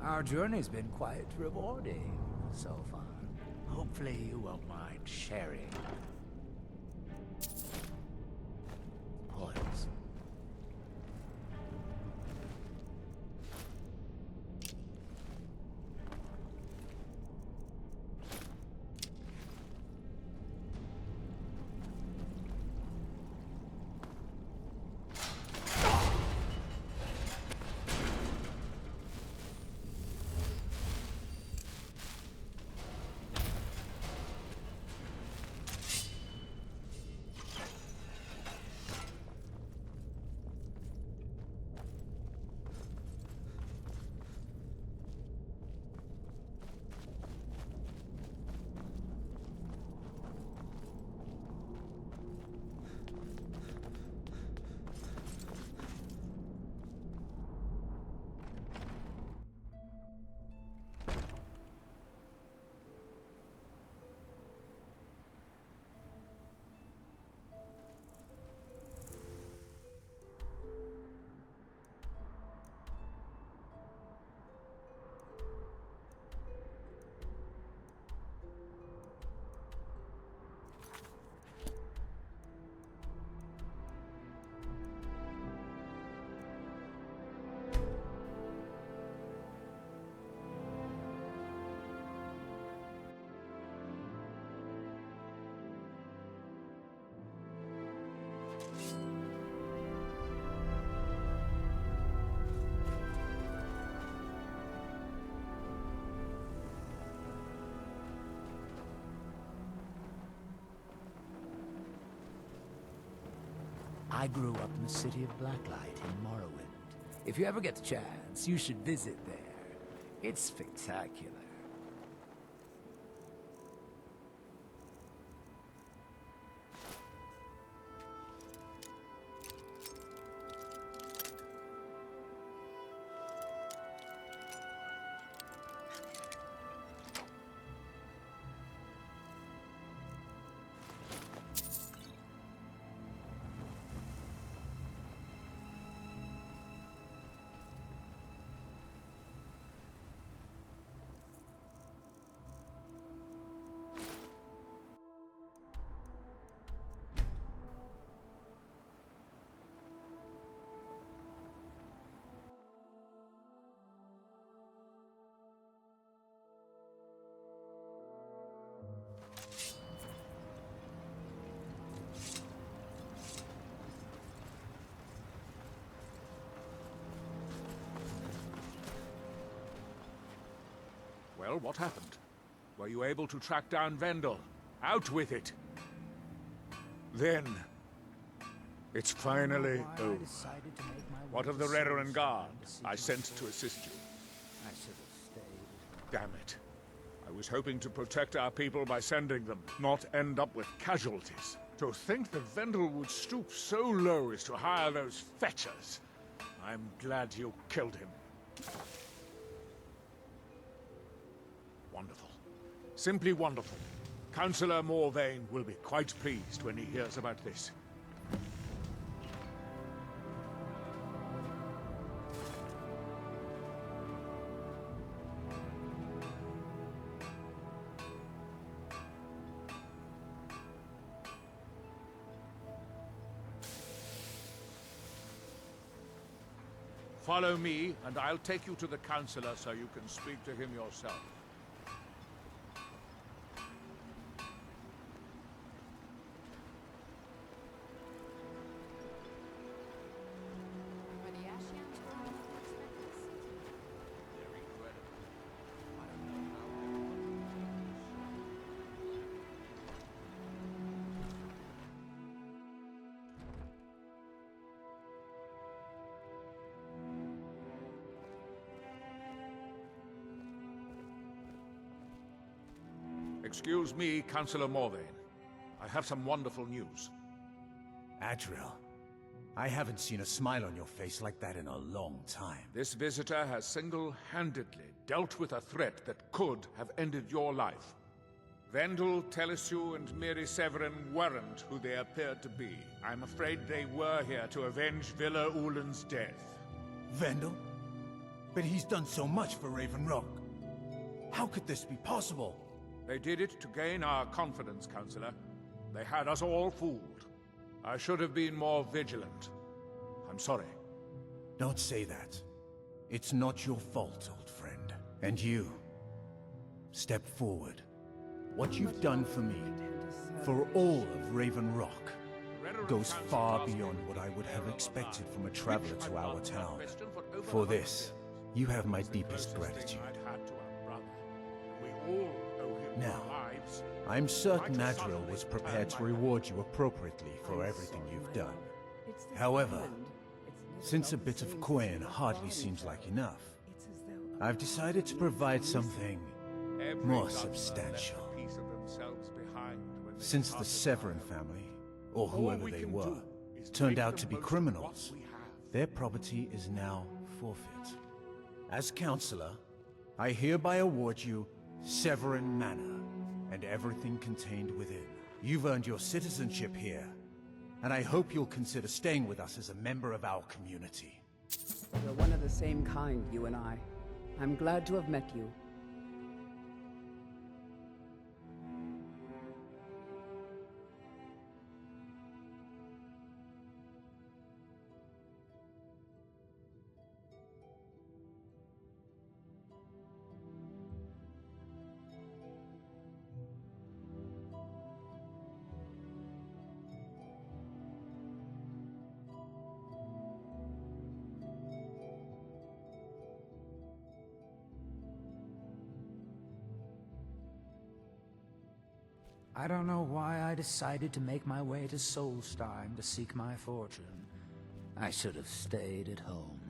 Our journey's been quite rewarding so far. Hopefully you won't mind sharing. Points. I grew up in the city of Blacklight in Morrowind. If you ever get the chance, you should visit there. It's spectacular. Well, what happened? Were you able to track down Vendel? Out with it! Then... it's finally over. What of the Redoran Guard I sent to assist you? I should have stayed. Damn it. I was hoping to protect our people by sending them, not end up with casualties. To think that Vendel would stoop so low as to hire those fetchers. I'm glad you killed him. Wonderful. Simply wonderful. Councillor Morvain will be quite pleased when he hears about this. Follow me, and I'll take you to the Councillor so you can speak to him yourself. Excuse me, Councillor Morvain. I have some wonderful news. Adriel, I haven't seen a smile on your face like that in a long time. This visitor has single-handedly dealt with a threat that could have ended your life. Vendel, Telesue, and Miri Severin weren't who they appeared to be. I'm afraid they were here to avenge Villa Ulen's death. Vendel? But he's done so much for Raven Rock. How could this be possible? They did it to gain our confidence, Councillor. They had us all fooled. I should have been more vigilant. I'm sorry. Don't say that. It's not your fault, old friend. And you, step forward. What you've done for me, for all of Raven Rock, goes far beyond what I would have expected from a traveler to our town. For this, you have my deepest gratitude. Now, I'm certain Adriel was prepared to reward you appropriately for everything you've done. However, since a bit of coin hardly seems like enough, I've decided to provide something more substantial. Since the Severin family, or whoever they were, turned out to be criminals, their property is now forfeit. As Councillor, I hereby award you Severin Manor, and everything contained within. You've earned your citizenship here, and I hope you'll consider staying with us as a member of our community. We're one of the same kind, you and I. I'm glad to have met you. I don't know why I decided to make my way to Solestheim to seek my fortune. I should have stayed at home.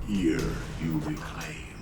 Here you reclaim.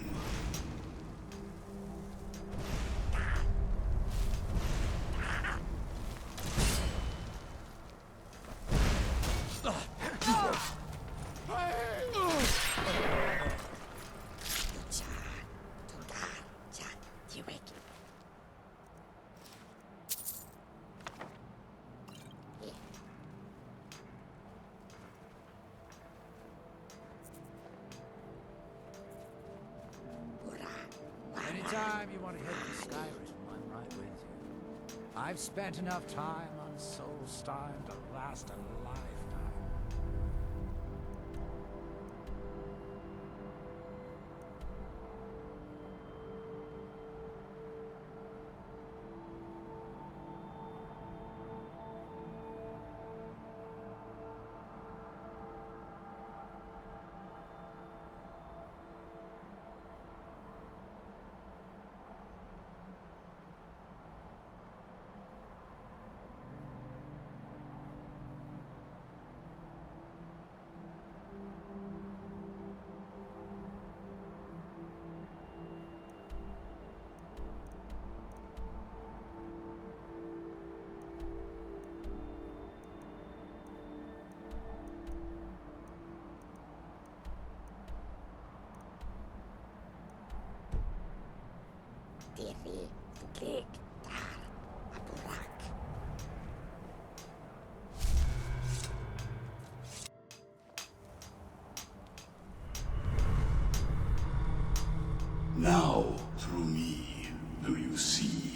Anytime you want to head to Skyrim, I'm right with you. I've spent enough time on Solestheim to last a lifetime. Now, through me, do you see?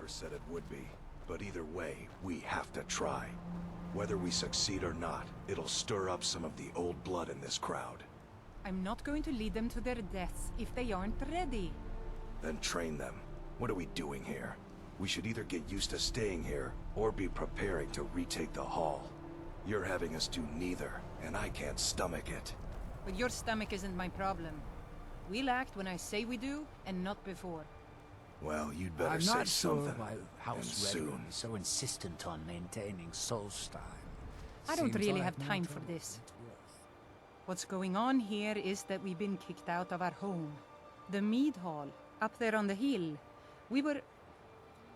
never said it would be. But either way, we have to try. Whether we succeed or not, it'll stir up some of the old blood in this crowd. I'm not going to lead them to their deaths if they aren't ready. Then train them. What are we doing here? We should either get used to staying here, or be preparing to retake the hall. You're having us do neither, and I can't stomach it. But your stomach isn't my problem. We'll act when I say we do, and not before. Well, you'd better I'm say not sure something. why House and Regeneration soon. is so insistent on maintaining Solestheim. I don't Seems really I have no time for trouble this. it's worth. What's going on here is that we've been kicked out of our home. The mead hall, up there on the hill.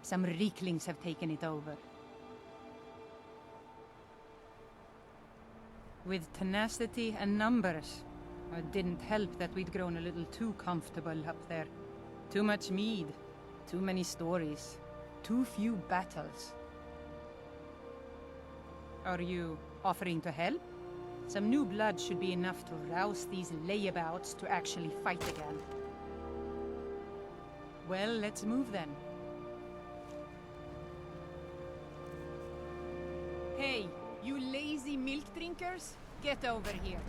Some Rieklings have taken it over. With tenacity and numbers. It didn't help that we'd grown a little too comfortable up there. Too much mead, too many stories, too few battles. Are you offering to help? Some new blood should be enough to rouse these layabouts to actually fight again. Well, let's move then. Hey, you lazy milk drinkers, get over here.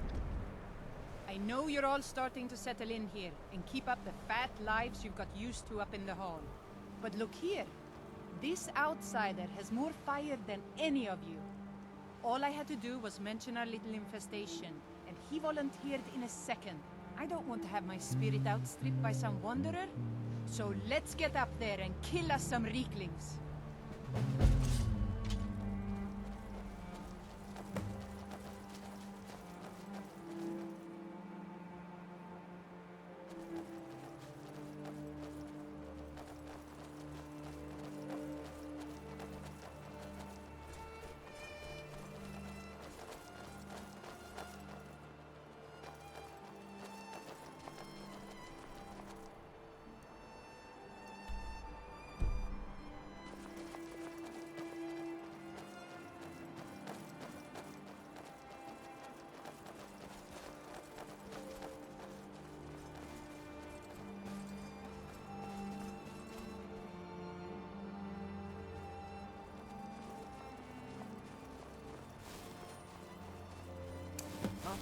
I know you're all starting to settle in here and keep up the fat lives you've got used to up in the hall. But look here, this outsider has more fire than any of you. All I had to do was mention our little infestation, and he volunteered in a second. I don't want to have my spirit outstripped by some wanderer. So let's get up there and kill us some Rieklings.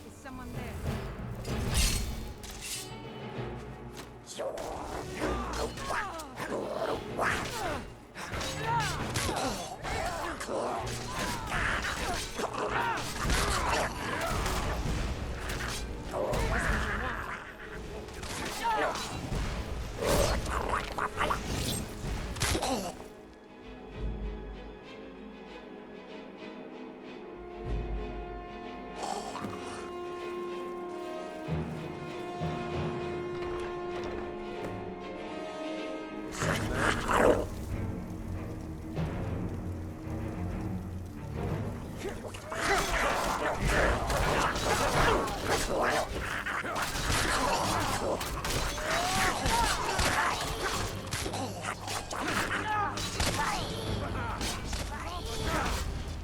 Is someone there?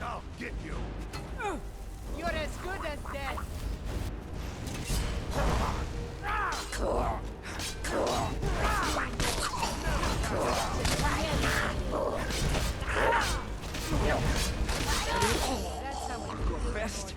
I'll get you. You're as good as dead. That's how we do best.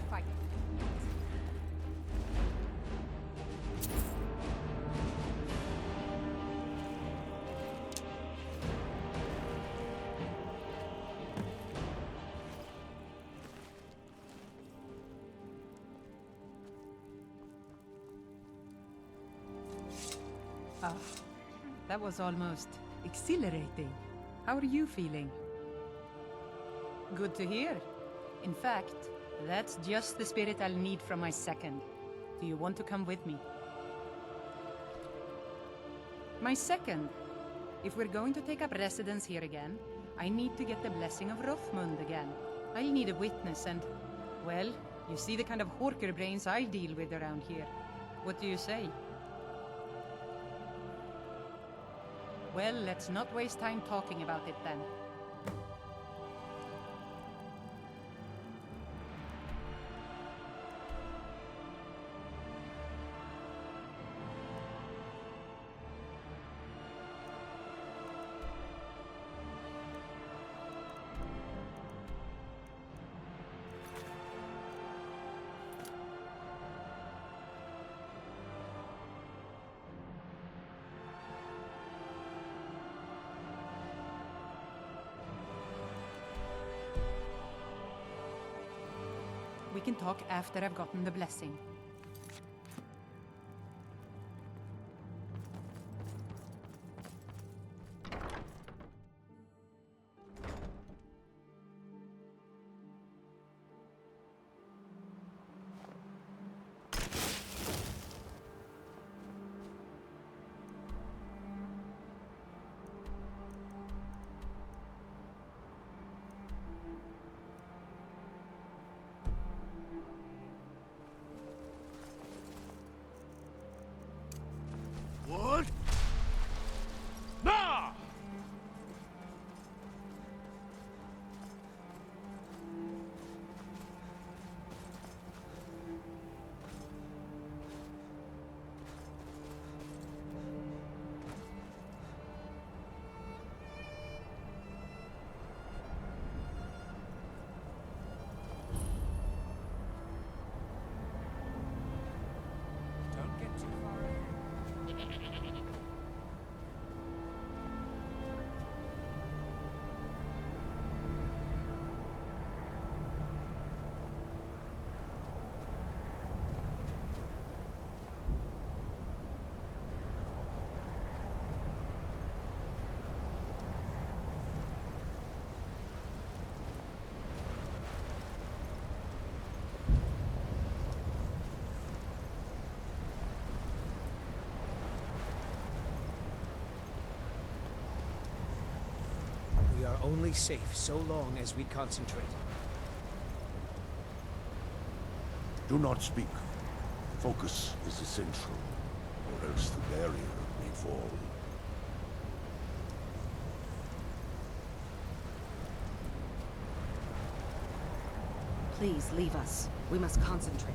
Ah, that was almost exhilarating. How are you feeling? Good to hear. In fact, that's just the spirit I'll need from my second. Do you want to come with me? My second. If we're going to take up residence here again, I need to get the blessing of Rothmund again. I'll need a witness and, well, you see the kind of horker brains I deal with around here. What do you say? Well, let's not waste time talking about it then. We can talk after I've gotten the blessing. What? Nah! Don't get too far ahead. We are only safe so long as we concentrate. Do not speak. Focus is essential, or else the barrier may fall. Please leave us. We must concentrate.